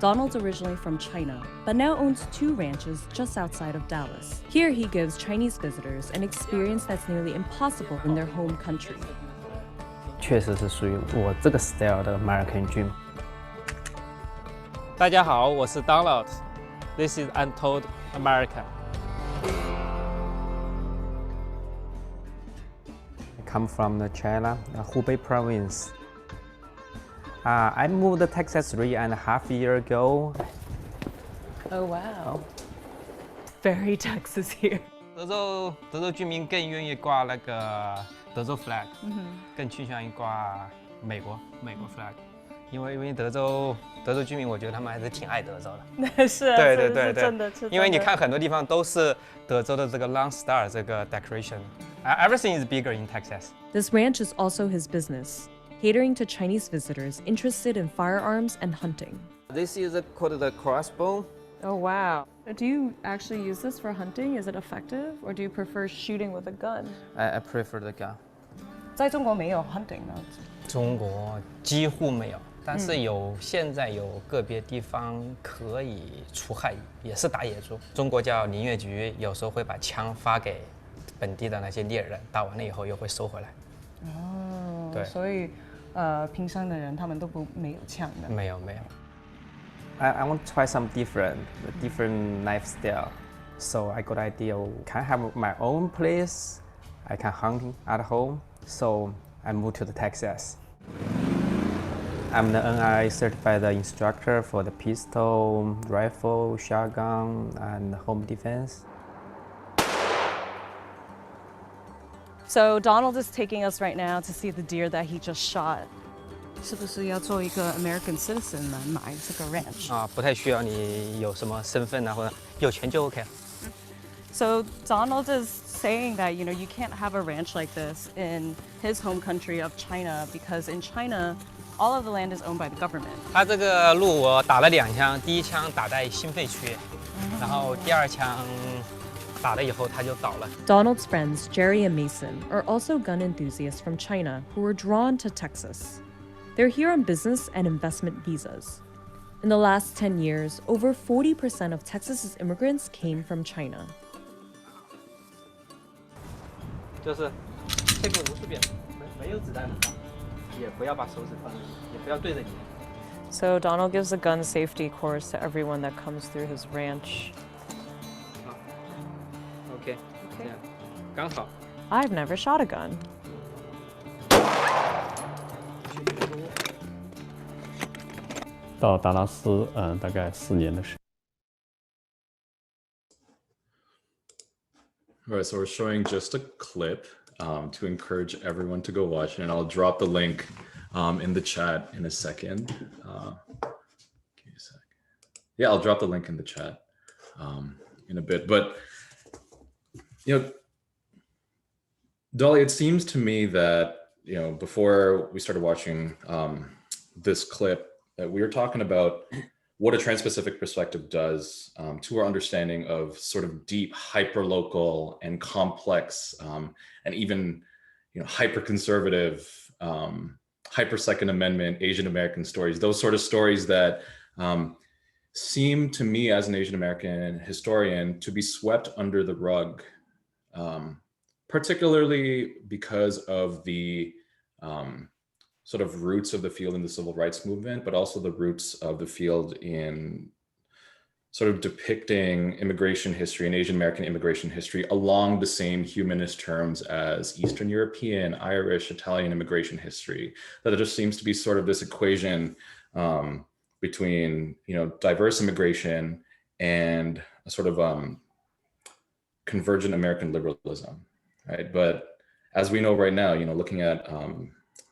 Donald's originally from China, but now owns 2 ranches just outside of Dallas. Here he gives Chinese visitors an experience that's nearly impossible in their home country. 确实是属于我这个 style 的 American Dream. 大家好，我是 Donald. This is Untold America. I come from the China, Hubei province. I moved to Texas 3.5 years ago. Oh wow. Very Texas here. 德州居民更愿意挂那个德州 flag， 更倾向于挂美国 flag， 因为德州居民，我觉得他们还是挺爱德州的。是啊，对，真的。因为你看很多地方都是德州的这个 Lone Star 这个 decoration。Everything is bigger in Texas. This ranch is also his business, catering to Chinese visitors interested in firearms and hunting. This is called the crossbow. Oh wow. Do you actually use this for hunting? Is it effective? Or do you prefer shooting with a gun? I prefer the gun. 在中国没有 hunting 呢？中国几乎没有，但是现在有个别地方可以除害，也是打野猪。中国叫林业局，有时候会把枪发给本地的那些猎人，打完了以后又会收回来。哦，对，所以平山的人他们都没有枪的。没有。I want to try some different lifestyle. So I got idea, can I have my own place? I can hunt at home. So I moved to the Texas. I'm the NRA certified instructor for the pistol, rifle, shotgun, and home defense. So Donald is taking us right now to see the deer that he just shot. 是不是要做一个 American citizen 来买这个 ranch？ 不太需要你有什么身份啊，或者有钱就 OK 了。So Donald is saying that you can't have a ranch like this in his home country of China because in China all of the land is owned by the government. 他这个鹿我打了2枪，第1枪打在心肺区，然后第2枪打了以后他就倒了。Donald's friends Jerry and Mason are also gun enthusiasts from China who were drawn to Texas. They're here on business and investment visas. In the last 10 years, over 40% of Texas's immigrants came from China. 就是这个无数遍，没有子弹的话，也不要把手指放在，也不要对着你。So Donald gives a gun safety course to everyone that comes through his ranch. OK， 这样刚好。I've never shot a gun. 到达拉斯，大概4年的时间。All right, so we're showing just a clip to encourage everyone to go watch, and I'll drop the link in the chat in a second. Give me a sec. Yeah, I'll drop the link in the chat in a bit. But Dolly, it seems to me that before we started watching this clip, that we were talking about what a Transpacific perspective does to our understanding of sort of deep, hyper-local and complex and even hyper-conservative, hyper-Second Amendment Asian American stories, those sort of stories that seem to me as an Asian American historian to be swept under the rug, particularly because of the sort of roots of the field in the civil rights movement, but also the roots of the field in sort of depicting immigration history and Asian American immigration history along the same humanist terms as Eastern European, Irish, Italian immigration history. That there just seems to be sort of this equation between diverse immigration and a sort of convergent American liberalism, right? But as we know right now, looking at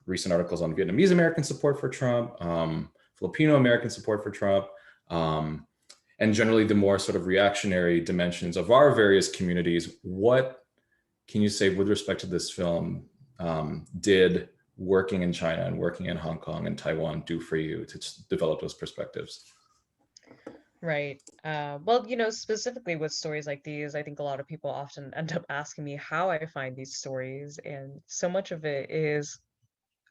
recent articles on Vietnamese American support for Trump, Filipino American support for Trump, and generally the more sort of reactionary dimensions of our various communities. What can you say with respect to this film did working in China and working in Hong Kong and Taiwan do for you to develop those perspectives? Right. Well, specifically with stories like these, I think a lot of people often end up asking me how I find these stories, and so much of it is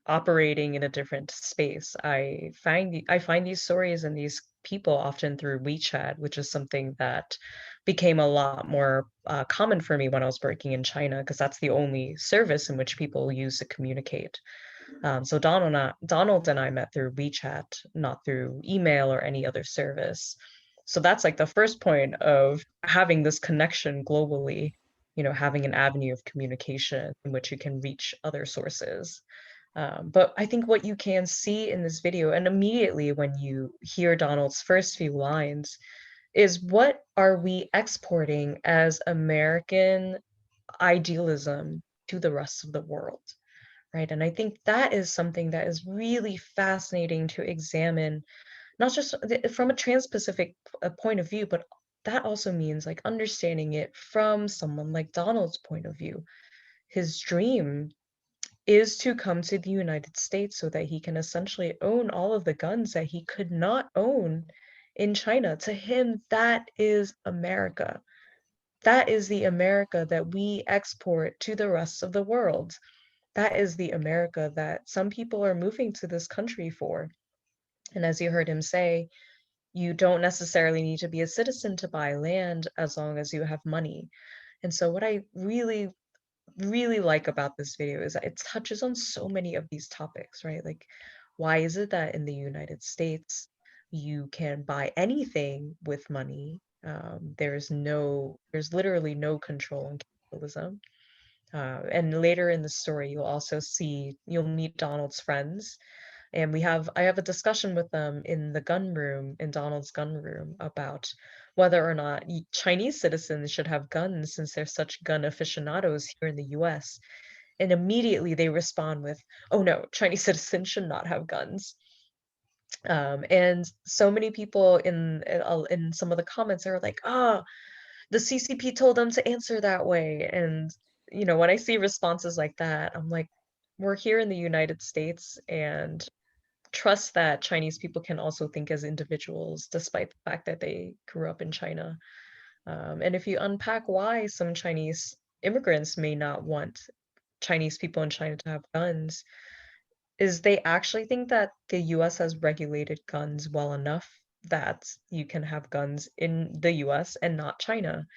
operating in a different space. I find these stories and these people often through WeChat, which is something that became a lot more common for me when I was working in China, because that's the only service in which people use to communicate. So Donald and I met through WeChat, not through email or any other service. So that's like the first point of having this connection globally, having an avenue of communication in which you can reach other sources. But I think what you can see in this video, and immediately when you hear Donald's first few lines, is what are we exporting as American idealism to the rest of the world, right? And I think that is something that is really fascinating to examine, not just from a Trans-Pacific point of view, but that also means like understanding it from someone like Donald's point of view. His dream is to come to the United States so that he can essentially own all of the guns that he could not own in China. To him, that is America. That is the America that we export to the rest of the world. That is the America that some people are moving to this country for. And as you heard him say, you don't necessarily need to be a citizen to buy land as long as you have money. And so what I really like about this video is that it touches on so many of these topics, right? Like, why is it that in the United States you can buy anything with money? There's literally no control in capitalism. And later in the story, you'll meet Donald's friends, and I have a discussion with them in Donald's gun room, about whether or not Chinese citizens should have guns since they're such gun aficionados here in the US. And immediately they respond with, "Oh no, Chinese citizens should not have guns." And so many people in some of the comments are like, "Ah, the CCP told them to answer that way." And when I see responses like that, I'm like, we're here in the United States, and trust that Chinese people can also think as individuals, despite the fact that they grew up in China. And if you unpack why some Chinese immigrants may not want Chinese people in China to have guns, is they actually think that the US has regulated guns well enough that you can have guns in the US and not China.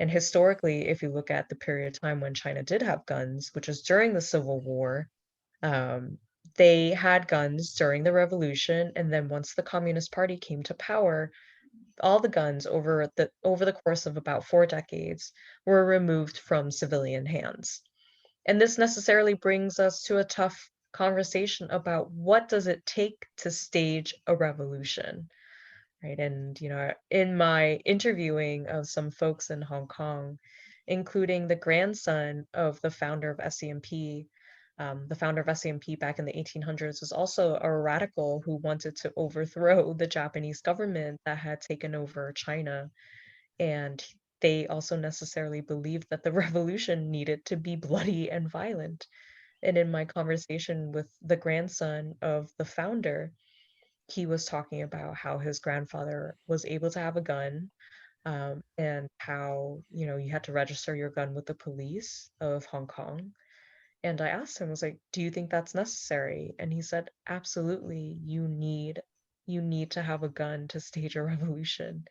And historically, if you look at the period of time when China did have guns, which was during the Civil War, um, they had guns during the revolution, and then once the Communist Party came to power, all the guns over the course of about 4 decades were removed from civilian hands. And this necessarily brings us to a tough conversation about what does it take to stage a revolution, right? And in my interviewing of some folks in Hong Kong, including the grandson of the founder of SCMP, the founder of SCMP back in the 1800s was also a radical who wanted to overthrow the Japanese government that had taken over China. And they also necessarily believed that the revolution needed to be bloody and violent. And in my conversation with the grandson of the founder, he was talking about how his grandfather was able to have a gun, and how, you had to register your gun with the police of Hong Kong. And I asked him, I was like, "Do you think that's necessary?" And he said, "Absolutely. You need to have a gun to stage a revolution."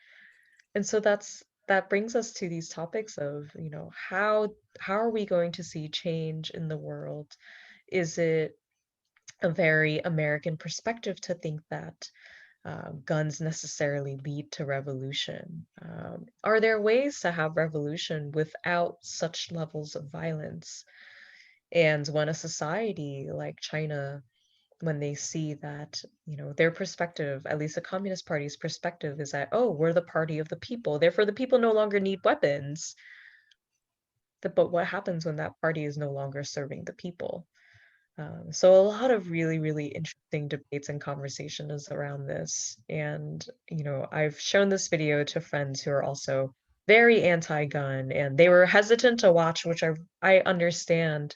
And so that brings us to these topics of, how are we going to see change in the world? Is it a very American perspective to think that guns necessarily lead to revolution? Are there ways to have revolution without such levels of violence? And when a society like China, when they see that, their perspective, at least the Communist Party's perspective, is that, oh, we're the party of the people, therefore the people no longer need weapons. But what happens when that party is no longer serving the people? So a lot of really, really interesting debates and conversations around this. And, I've shown this video to friends who are also very anti-gun, and they were hesitant to watch, which I understand.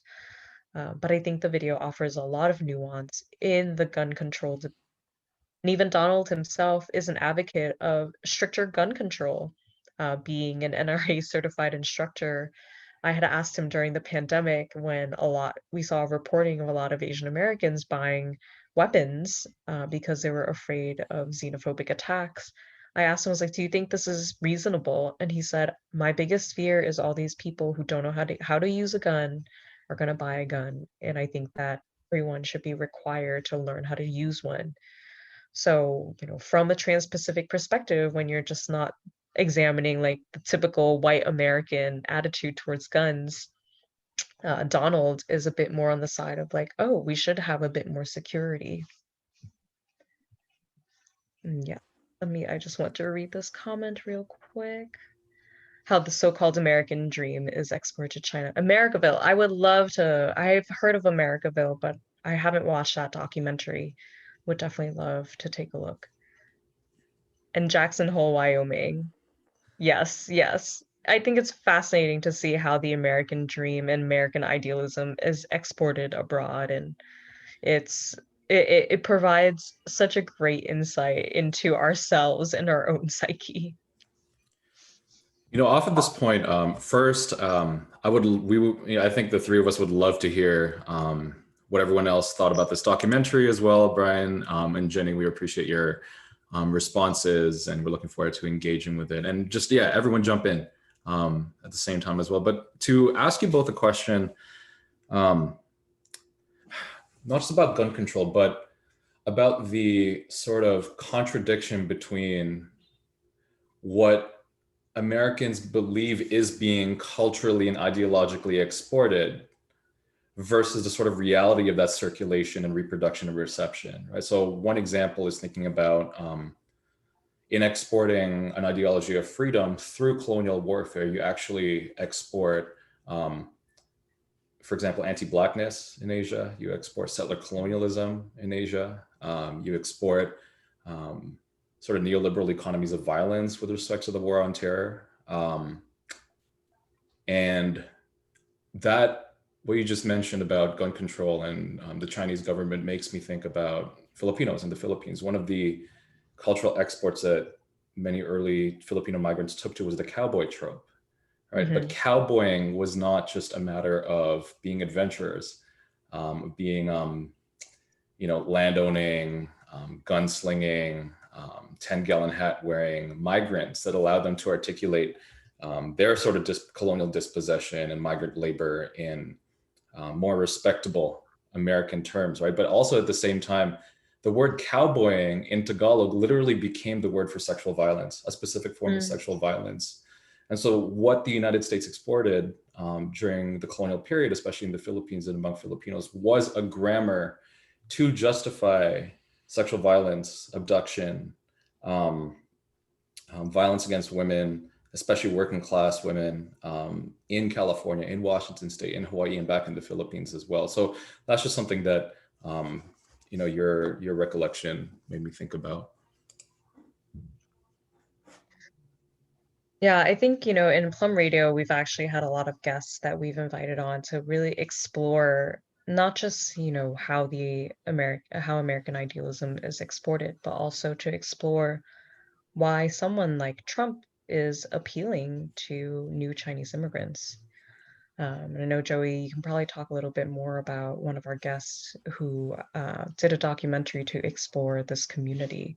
But I think the video offers a lot of nuance in the gun control. And even Donald himself is an advocate of stricter gun control. Being an NRA certified instructor, I had asked him during the pandemic when we saw reporting of a lot of Asian Americans buying weapons because they were afraid of xenophobic attacks. I asked him, I was like, do you think this is reasonable? And he said, my biggest fear is all these people who don't know how to use a gun are going to buy a gun. And I think that everyone should be required to learn how to use one. So, from a Trans-Pacific perspective, when you're just not examining like the typical white American attitude towards guns, Donald is a bit more on the side of like, oh, we should have a bit more security. Yeah, I just want to read this comment real quick. How the so-called American dream is exported to China. Americaville, I've heard of Americaville, but I haven't watched that documentary. Would definitely love to take a look. And Jackson Hole, Wyoming. Yes, yes. I think it's fascinating to see how the American dream and American idealism is exported abroad, and it provides such a great insight into ourselves and our own psyche. Off at this point, first, I think the three of us would love to hear what everyone else thought about this documentary as well. Brian and Jenny, we appreciate your responses, and we're looking forward to engaging with it. And just, everyone jump in at the same time as well. But to ask you both a question, not just about gun control, but about the sort of contradiction between what Americans believe is being culturally and ideologically exported versus the sort of reality of that circulation and reproduction and reception, right? So one example is thinking about in exporting an ideology of freedom through colonial warfare, you actually export, for example, anti-Blackness in Asia, you export settler colonialism in Asia, you export sort of neoliberal economies of violence with respect to the war on terror. And that, what you just mentioned about gun control and the Chinese government makes me think about Filipinos in the Philippines. One of the cultural exports that many early Filipino migrants took to was the cowboy trope, right? Mm-hmm. But cowboying was not just a matter of being adventurers, being, landowning, gunslinging, 10-gallon hat wearing migrants that allowed them to articulate their sort of colonial dispossession and migrant labor in more respectable American terms, right? But also at the same time, the word cowboying in Tagalog literally became the word for sexual violence, a specific form of sexual violence. And so what the United States exported during the colonial period, especially in the Philippines and among Filipinos, was a grammar to justify sexual violence, abduction, violence against women, especially working class women in California, in Washington State, in Hawaii, and back in the Philippines as well. So that's just something that your recollection made me think about. Yeah, I think, in Plum Radio, we've actually had a lot of guests that we've invited on to really explore not just, how how American idealism is exported, but also to explore why someone like Trump is appealing to new Chinese immigrants. And I know, Joey, you can probably talk a little bit more about one of our guests who did a documentary to explore this community.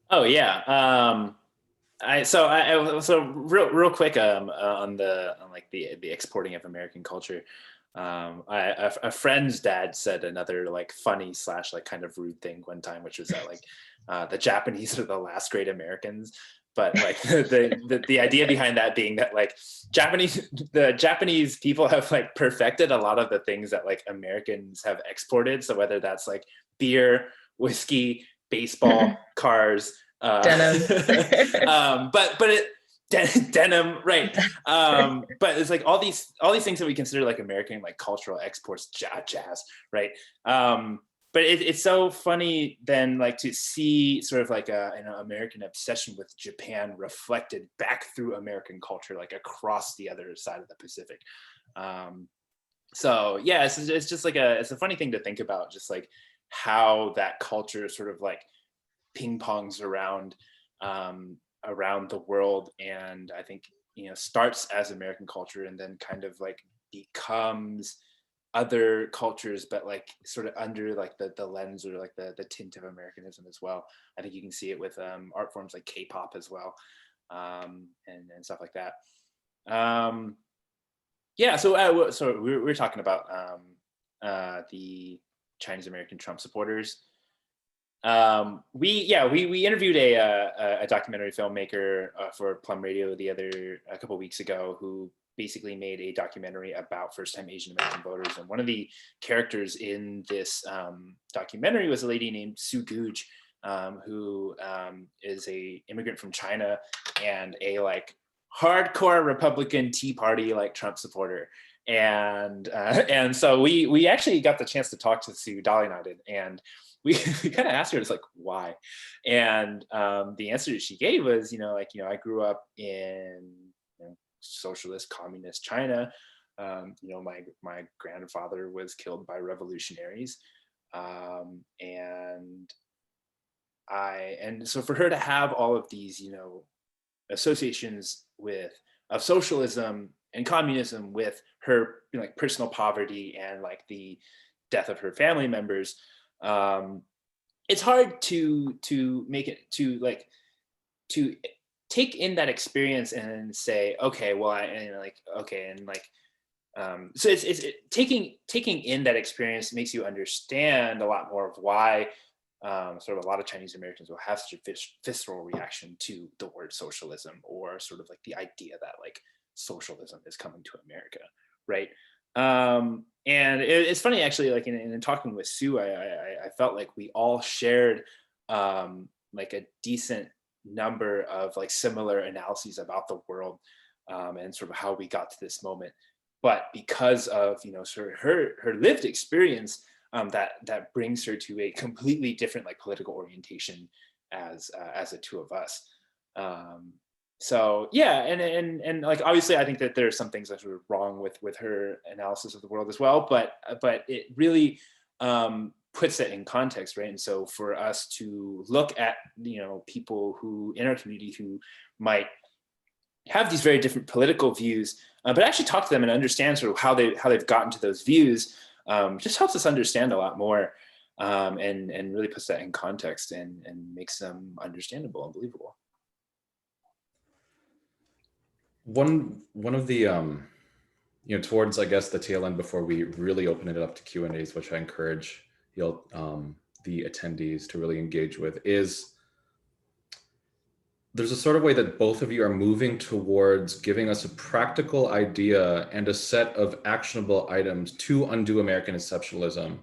Oh yeah. So real quick on the exporting of American culture. A friend's dad said another like funny / like kind of rude thing one time, which was that the Japanese are the last great Americans. But like the idea behind that being that like the Japanese people have like perfected a lot of the things that like Americans have exported. So whether that's like beer, whiskey, baseball, cars, denim, denim, right? But it's like all these things that we consider like American like cultural exports, jazz, right? But it's so funny then like to see sort of like an American obsession with Japan reflected back through American culture, like across the other side of the Pacific. So yeah, it's just like it's a funny thing to think about, just like how that culture sort of like ping pongs around around the world, and I think, you know, starts as American culture and then kind of like becomes other cultures, but like sort of under like the lens or like the tint of Americanism as well. I think you can see it with art forms like K-pop as well, and stuff like that. Yeah, so we were talking about the Chinese American Trump supporters. We interviewed a documentary filmmaker for Plum Radio a couple of weeks ago, who basically made a documentary about first-time Asian American voters. And one of the characters in this documentary was a lady named Sue Googe, who is a immigrant from China and a like hardcore Republican Tea Party like Trump supporter. And so we actually got the chance to talk to Sue. Dolly and I did, and we kind of asked her, it's like, why? And the answer that she gave was, I grew up in socialist communist China. My grandfather was killed by revolutionaries, and so for her to have all of these associations of socialism and communism with her personal poverty and like the death of her family members, it's hard to make it to take in that experience and say, okay, well, so it's taking in that experience makes you understand a lot more of why sort of a lot of Chinese Americans will have such a visceral reaction to the word socialism, or sort of like the idea that like socialism is coming to America, right? And it's funny actually, like in talking with Sue, I felt like we all shared like a decent number of like similar analyses about the world, and sort of how we got to this moment. But because of sort of her lived experience, that brings her to a completely different like political orientation as the two of us. So yeah, and like obviously I think that there are some things that are wrong with her analysis of the world as well, but it really puts it in context, right? And so for us to look at people who in our community who might have these very different political views, but actually talk to them and understand sort of how they've gotten to those views, just helps us understand a lot more, and really puts that in context and makes them understandable and believable. One of the towards I guess the tail end before we really open it up to Q&As, which I encourage the attendees to really engage with, is there's a sort of way that both of you are moving towards giving us a practical idea and a set of actionable items to undo American exceptionalism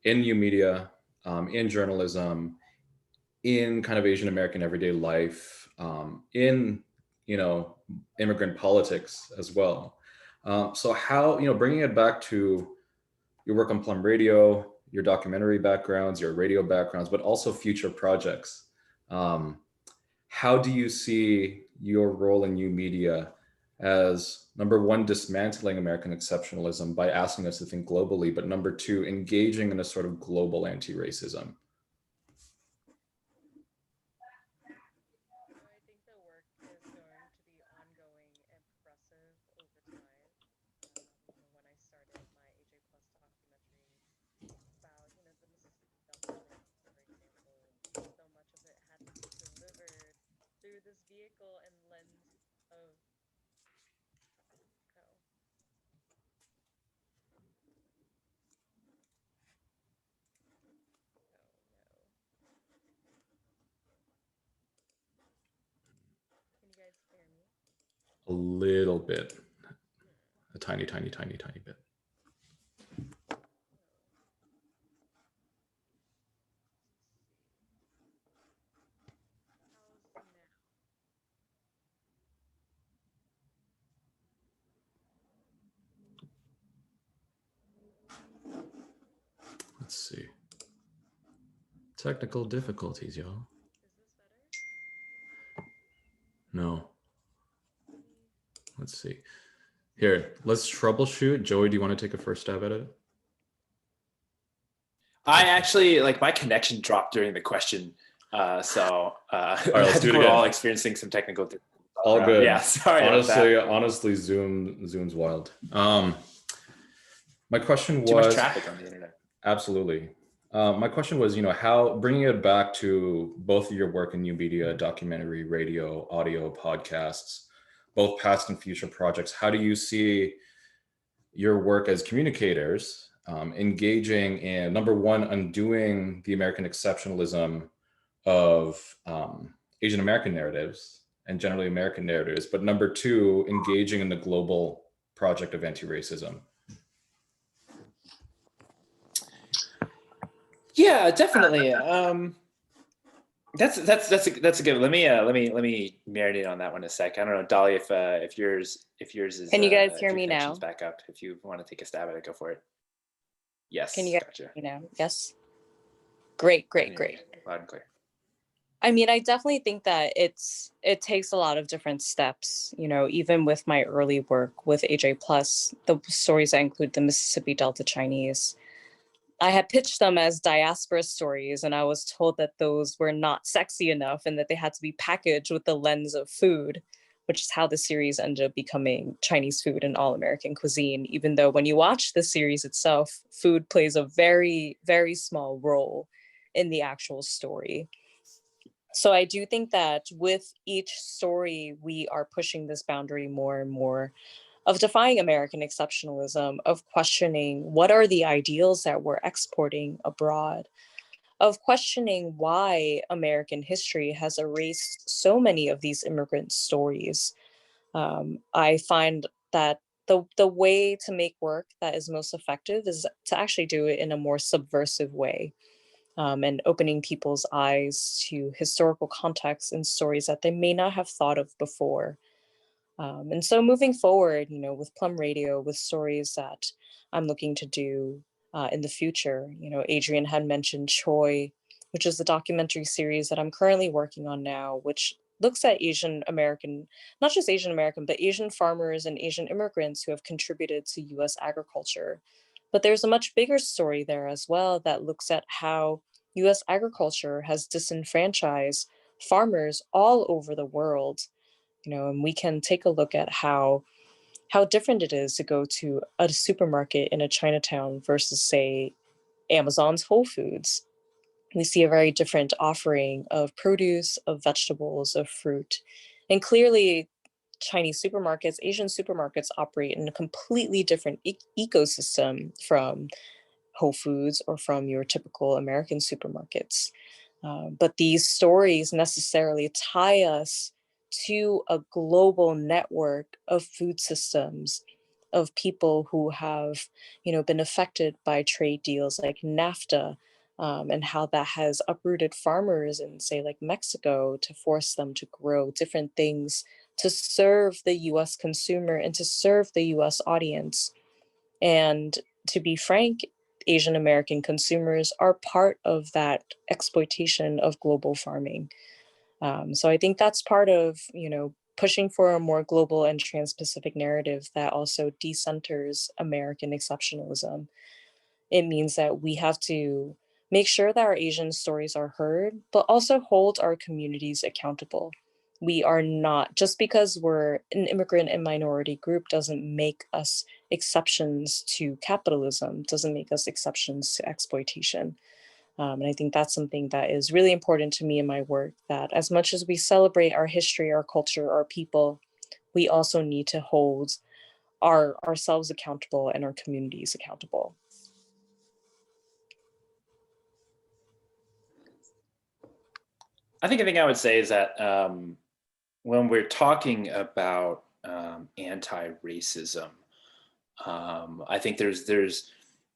in new media, in journalism, in kind of Asian American everyday life, in immigrant politics as well. So how, bringing it back to your work on Plum Radio, your documentary backgrounds, your radio backgrounds, but also future projects. How do you see your role in new media as, number one, dismantling American exceptionalism by asking us to think globally, but number two, engaging in a sort of global anti-racism? A little bit, a tiny bit. Let's see. Technical difficulties, y'all. No. Let's see. Here, let's troubleshoot. Joey, do you want to take a first stab at it? I actually, like, my connection dropped during the question. So all right, let's do it we're again. all experiencing some technical difficulties. All good. Yeah, sorry about that. Honestly, Zoom's wild. My question was— Too much traffic on the internet. Absolutely. My question was, how, bringing it back to both of your work in new media, documentary, radio, audio, podcasts, both past and future projects, how do you see your work as communicators engaging in, number one, undoing the American exceptionalism of Asian American narratives and generally American narratives, but number two, engaging in the global project of anti-racism? Yeah, definitely. That's a good. Let me marinate on that one a sec. I don't know, Dolly, if yours is. Can you guys if hear your me now? connection's back up. If you want to take a stab at it, go for it. Yes. Can you guys gotcha. hear me now? Yes. Great. Loud and clear. I mean, I definitely think that it takes a lot of different steps, even with my early work with AJ Plus, the stories that include the Mississippi Delta Chinese. I had pitched them as diaspora stories, and I was told that those were not sexy enough and that they had to be packaged with the lens of food, which is how the series ended up becoming Chinese food and all-American cuisine, even though when you watch the series itself, food plays a very, very small role in the actual story. So I do think that with each story, we are pushing this boundary more and more of defying American exceptionalism, of questioning what are the ideals that we're exporting abroad, of questioning why American history has erased so many of these immigrant stories. I find that the way to make work that is most effective is to actually do it in a more subversive way. And opening people's eyes to historical contexts and stories that they may not have thought of before. And so moving forward, with Plum Radio, with stories that I'm looking to do in the future, Adrian had mentioned Choi, which is the documentary series that I'm currently working on now, which looks at Asian American, not just Asian American, but Asian farmers and Asian immigrants who have contributed to US agriculture. But there's a much bigger story there as well that looks at how US agriculture has disenfranchised farmers all over the world, and we can take a look at how different it is to go to a supermarket in a Chinatown versus, say, Amazon's Whole Foods. We see a very different offering of produce, of vegetables, of fruit. And clearly, Chinese supermarkets, Asian supermarkets operate in a completely different ecosystem from Whole Foods or from your typical American supermarkets. But these stories necessarily tie us to a global network of food systems, of people who have, been affected by trade deals like NAFTA, and how that has uprooted farmers in, say, like Mexico, to force them to grow different things to serve the US consumer and to serve the US audience. And to be frank, Asian American consumers are part of that exploitation of global farming. So I think that's part of, pushing for a more global and trans-Pacific narrative that also decenters American exceptionalism. It means that we have to make sure that our Asian stories are heard, but also hold our communities accountable. We are not, just because we're an immigrant and minority group doesn't make us exceptions to capitalism, doesn't make us exceptions to exploitation. And I think that's something that is really important to me in my work, that as much as we celebrate our history, our culture, our people, we also need to hold ourselves accountable and our communities accountable. I think I would say is that when we're talking about anti-racism, I think there's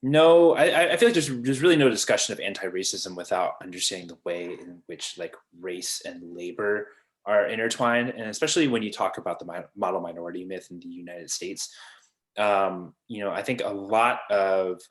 no, I feel like there's really no discussion of anti-racism without understanding the way in which like race and labor are intertwined, and especially when you talk about the model minority myth in the United States. I think a lot of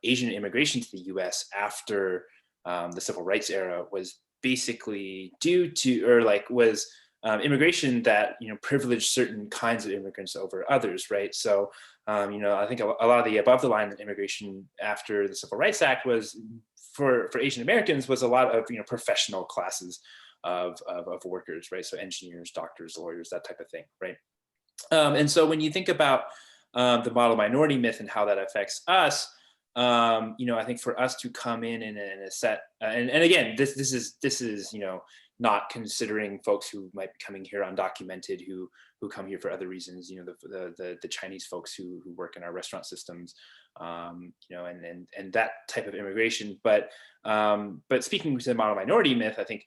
Asian immigration to the U.S. after the civil rights era was basically due to, or like was immigration that privileged certain kinds of immigrants over others, right? So I think a lot of the above the line immigration after the Civil Rights Act was for Asian Americans was a lot of professional classes of workers, right? So engineers, doctors, lawyers, that type of thing, right? And so when you think about the model minority myth and how that affects us, I think for us to come in a set, and again, this is not considering folks who might be coming here undocumented, who come here for other reasons, the Chinese folks who work in our restaurant systems, and that type of immigration. But speaking to the model minority myth, I think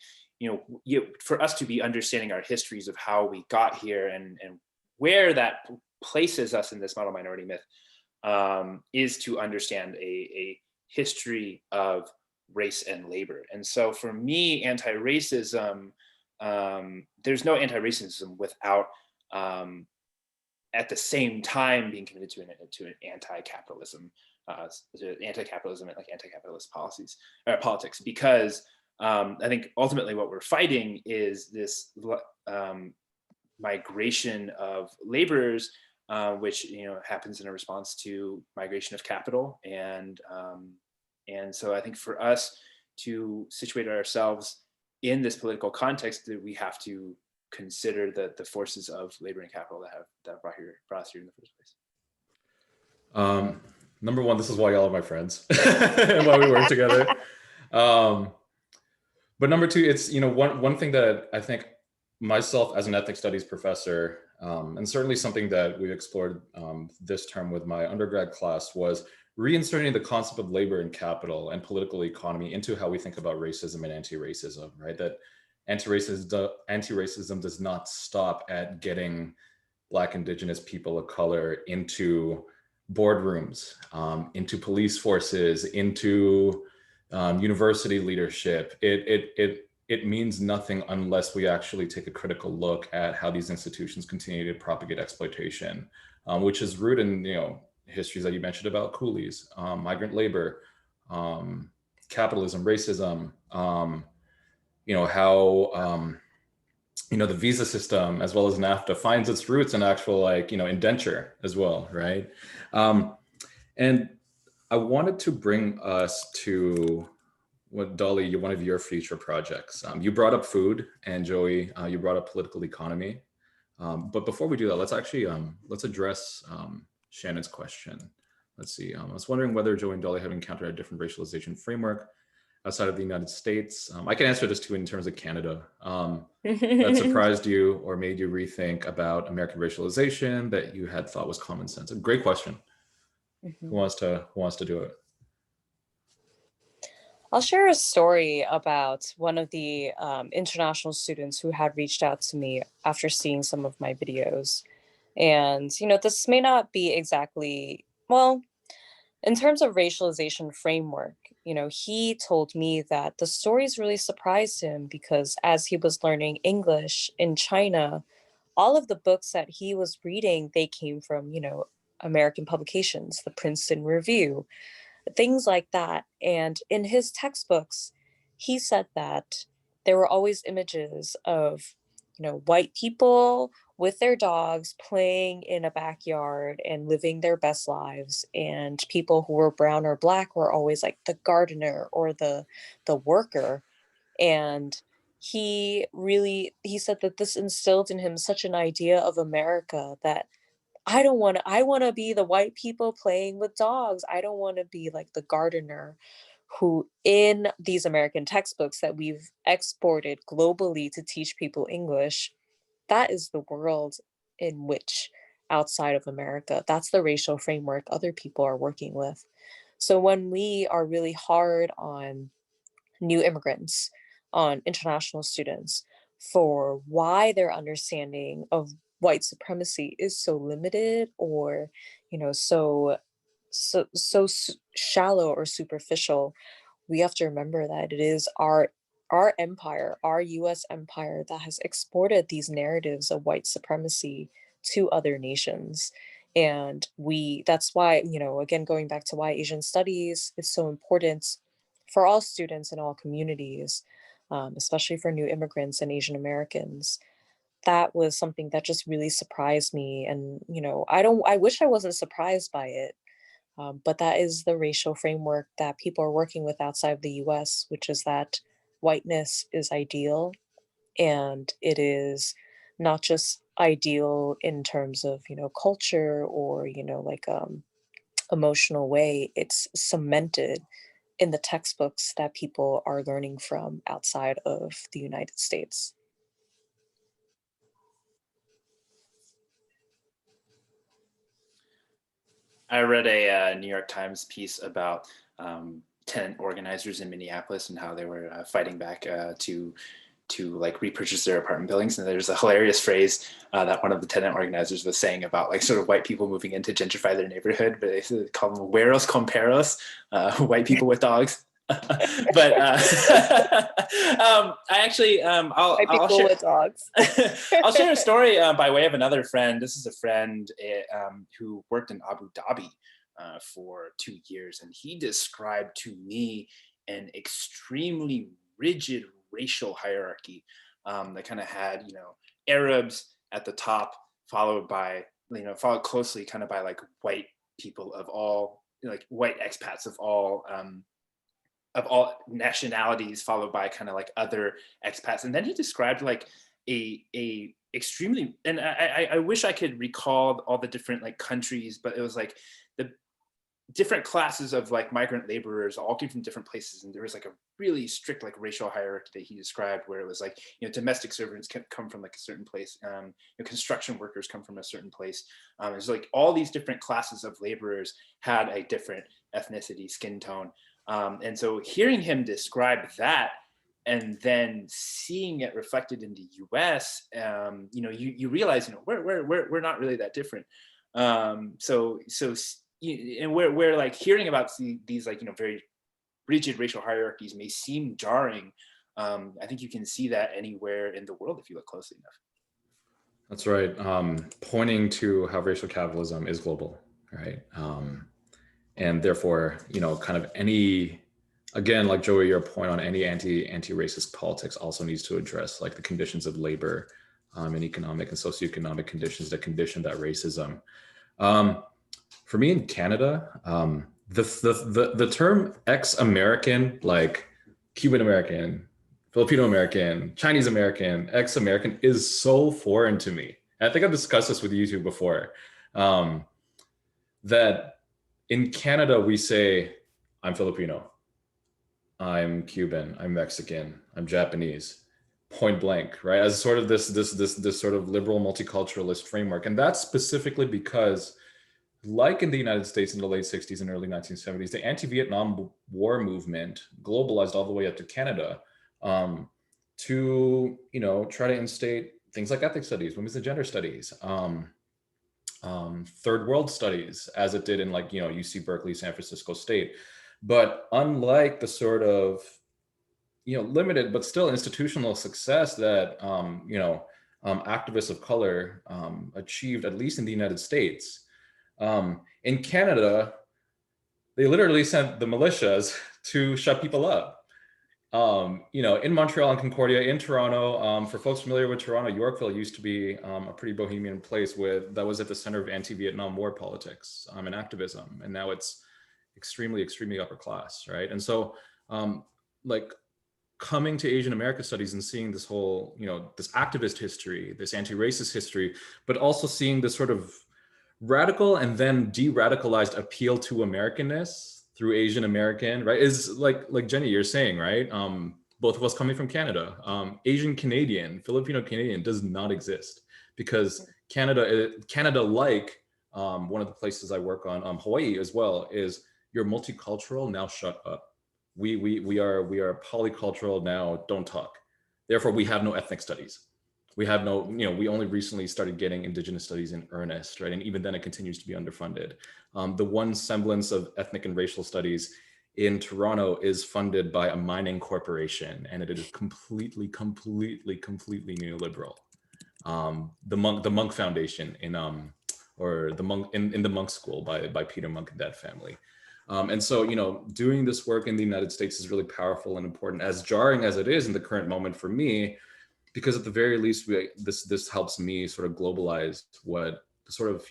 for us to be understanding our histories of how we got here and where that places us in this model minority myth is to understand a history of race and labor. And so for me, anti-racism, there's no anti-racism without at the same time being committed to an anti-capitalism, like anti-capitalist policies or politics, because I think ultimately what we're fighting is this migration of laborers, which happens in a response to migration of capital, and so I think for us to situate ourselves in this political context, that we have to consider the forces of labor and capital that brought us here in the first place. Number one, this is why y'all are my friends and why we work together. But number two, it's one thing that I think myself as an ethnic studies professor, and certainly something that we've explored this term with my undergrad class, was reinserting the concept of labor and capital and political economy into how we think about racism and anti-racism, right? That anti-racism does not stop at getting Black, Indigenous people of color into boardrooms, into police forces, into university leadership. It means nothing unless we actually take a critical look at how these institutions continue to propagate exploitation, which is rooted in histories that you mentioned about coolies, migrant labor, capitalism, racism, how the visa system as well as NAFTA finds its roots in actual indenture as well, right? And I wanted to bring us to what, Dolly, one of your future projects. You brought up food, and Joey, you brought up political economy. But before we do that, let's actually let's address Shannon's question. Let's see. I was wondering whether Joey and Dolly have encountered a different racialization framework outside of the United States. I can answer this too in terms of Canada. That surprised you or made you rethink about American racialization that you had thought was common sense? A great question. Mm-hmm. Who wants to do it? I'll share a story about one of the international students who had reached out to me after seeing some of my videos. And, this may not be exactly, well, in terms of racialization framework, he told me that the stories really surprised him because as he was learning English in China, all of the books that he was reading, they came from, American publications, the Princeton Review, things like that. And in his textbooks, he said that there were always images of, white people with their dogs playing in a backyard and living their best lives. And people who were brown or Black were always like the gardener or the worker. And he said that this instilled in him such an idea of America that I want to be the white people playing with dogs. I don't want to be like the gardener who in these American textbooks that we've exported globally to teach people English, that is the world in which outside of America, that's the racial framework other people are working with. So when we are really hard on new immigrants, on international students, for why their understanding of white supremacy is so limited or, so shallow or superficial, we have to remember that it is our empire, our US empire, that has exported these narratives of white supremacy to other nations. And that's why, again, going back to why Asian studies is so important for all students in all communities, especially for new immigrants and Asian Americans. that was something that just really surprised me. And, I wish I wasn't surprised by it. But that is the racial framework that people are working with outside of the US, which is that whiteness is ideal. And it is not just ideal in terms of, culture or, emotional way. It's cemented in the textbooks that people are learning from outside of the United States. I read a New York Times piece about tenant organizers in Minneapolis and how they were fighting back to like repurchase their apartment buildings. And there's a hilarious phrase that one of the tenant organizers was saying about like sort of white people moving in to gentrify their neighborhood, but they call them güeros con perros, white people with dogs. But I actually, I'll share with dogs. I'll share a story by way of another friend. This is a friend who worked in Abu Dhabi for 2 years, and he described to me an extremely rigid racial hierarchy that kind of had, Arabs at the top, followed followed closely kind of by like white people of all, like white expats of all nationalities, followed by kind of like other expats. And then he described like a extremely, and I wish I could recall all the different like countries, but it was like the different classes of like migrant laborers all came from different places, and there was like a really strict like racial hierarchy that he described, where it was like, domestic servants come from like a certain place, construction workers come from a certain place. It's like all these different classes of laborers had a different ethnicity, skin tone. And so hearing him describe that and then seeing it reflected in the US, you realize, we're not really that different. And we're like hearing about these like, very rigid racial hierarchies may seem jarring. I think you can see that anywhere in the world if you look closely enough. That's right. Pointing to how racial capitalism is global, right? And therefore, kind of any, again, like Joey, your point on any anti-racist politics also needs to address like the conditions of labor and economic and socioeconomic conditions that condition that racism. For me in Canada, the term ex-American, like Cuban American, Filipino American, Chinese American, ex-American is so foreign to me. I think I've discussed this with you two before, that in Canada, we say, I'm Filipino, I'm Cuban, I'm Mexican, I'm Japanese, point blank, right? As sort of this sort of liberal multiculturalist framework. And that's specifically because, like in the United States in the late 60s and early 1970s, the anti-Vietnam War movement globalized all the way up to Canada to, try to instate things like ethnic studies, women's and gender studies, third world studies, as it did in like, UC Berkeley, San Francisco State. But unlike the sort of, limited but still institutional success that, activists of color achieved, at least in the United States, in Canada, they literally sent the militias to shut people up. In Montreal and Concordia, in Toronto, for folks familiar with Toronto, Yorkville used to be a pretty bohemian place that was at the center of anti-Vietnam War politics and activism. And now it's extremely, extremely upper class, right? And so like coming to Asian America studies and seeing this whole, this activist history, this anti-racist history, but also seeing this sort of radical and then de-radicalized appeal to Americanness through Asian American, right? Is like Jenny, you're saying, right? Both of us coming from Canada, Asian Canadian, Filipino Canadian does not exist, because Canada, like one of the places I work on, Hawaii as well, is you're multicultural, now shut up. We are polycultural now, don't talk. Therefore, we have no ethnic studies. We have no, we only recently started getting Indigenous studies in earnest, right? And even then it continues to be underfunded. The one semblance of ethnic and racial studies in Toronto is funded by a mining corporation, and it is completely neoliberal. The Monk Foundation in the Monk School by Peter Monk and that family. And so, doing this work in the United States is really powerful and important, as jarring as it is in the current moment for me. because at the very least, this helps me sort of globalize what sort of,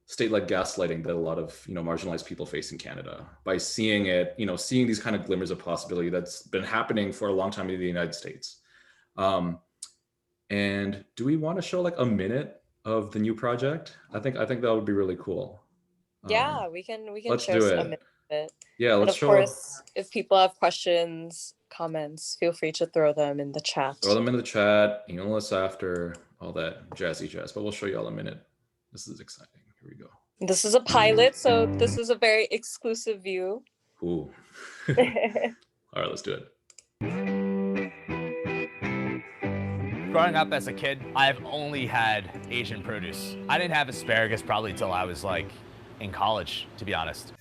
state-led gaslighting that a lot of, marginalized people face in Canada by seeing it, seeing these kind of glimmers of possibility that's been happening for a long time in the United States. And do we want to show like a minute of the new project? I think that would be really cool. Yeah, we can let's show do a it. minute of it. Yeah, And let's of show. course, if people have questions, comments, feel free to throw them in the chat. Throw them in the chat, email us after, all that jazzy jazz, but we'll show you all a minute. This is exciting. Here we go. This is a pilot, so this is a very exclusive view. Ooh. All right, let's do it. Growing up as a kid, I've only had Asian produce. I didn't have asparagus probably till I was like in college, to be honest.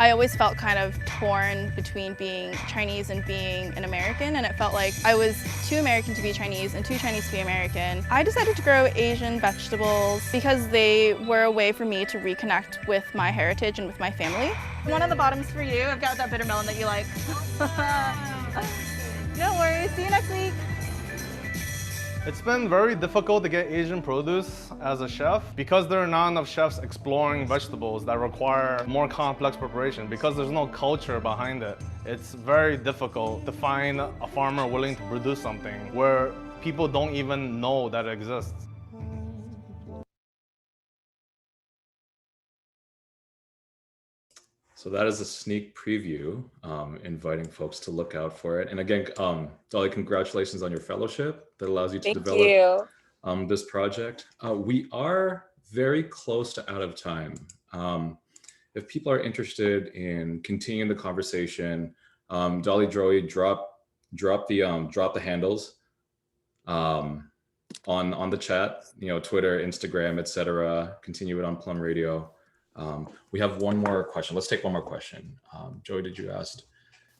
I always felt kind of torn between being Chinese and being an American, and it felt like I was too American to be Chinese and too Chinese to be American. I decided to grow Asian vegetables because they were a way for me to reconnect with my heritage and with my family. One on the bottom's for you. I've got that bitter melon that you like. No worries. See you next week. It's been very difficult to get Asian produce as a chef because there are not enough chefs exploring vegetables that require more complex preparation because there's no culture behind it. It's very difficult to find a farmer willing to produce something where people don't even know that it exists. So that is a sneak preview, inviting folks to look out for it. And again, Dolly, congratulations on your fellowship that allows you to develop this project. We are very close to out of time. If people are interested in continuing the conversation, Dolly, Joey, drop the handles on the chat, Twitter, Instagram, etc. Continue it on Plum Radio. We have one more question. Let's take one more question. Joey, did you ask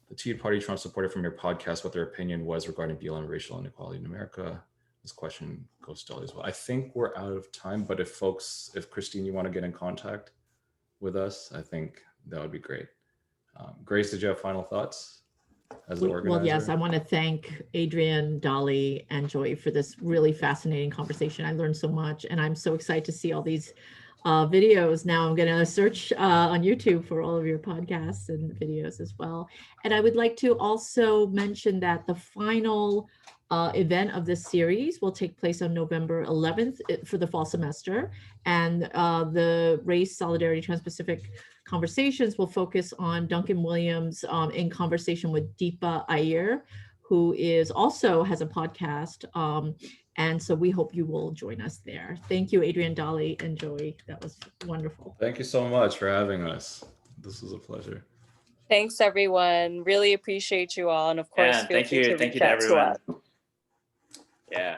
the Tea Party Trump supporter from your podcast what their opinion was regarding BLM racial inequality in America? This question goes to Dolly as well. I think we're out of time, but if Christine, you want to get in contact with us, I think that would be great. Grace, did you have final thoughts as the organizer? Well, yes, I want to thank Adrian, Dolly, and Joy for this really fascinating conversation. I learned so much, and I'm so excited to see all these videos. Now I'm going to search on YouTube for all of your podcasts and videos as well. And I would like to also mention that the final event of this series will take place on November 11th for the fall semester. And the Race Solidarity Transpacific conversations will focus on Duncan Williams in conversation with Deepa Iyer, who also has a podcast. And so we hope you will join us there. Thank you, Adrian, Dolly, and Joey. That was wonderful. Thank you so much for having us. This was a pleasure. Thanks, everyone. Really appreciate you all. And of course, thank you to everyone. Yeah.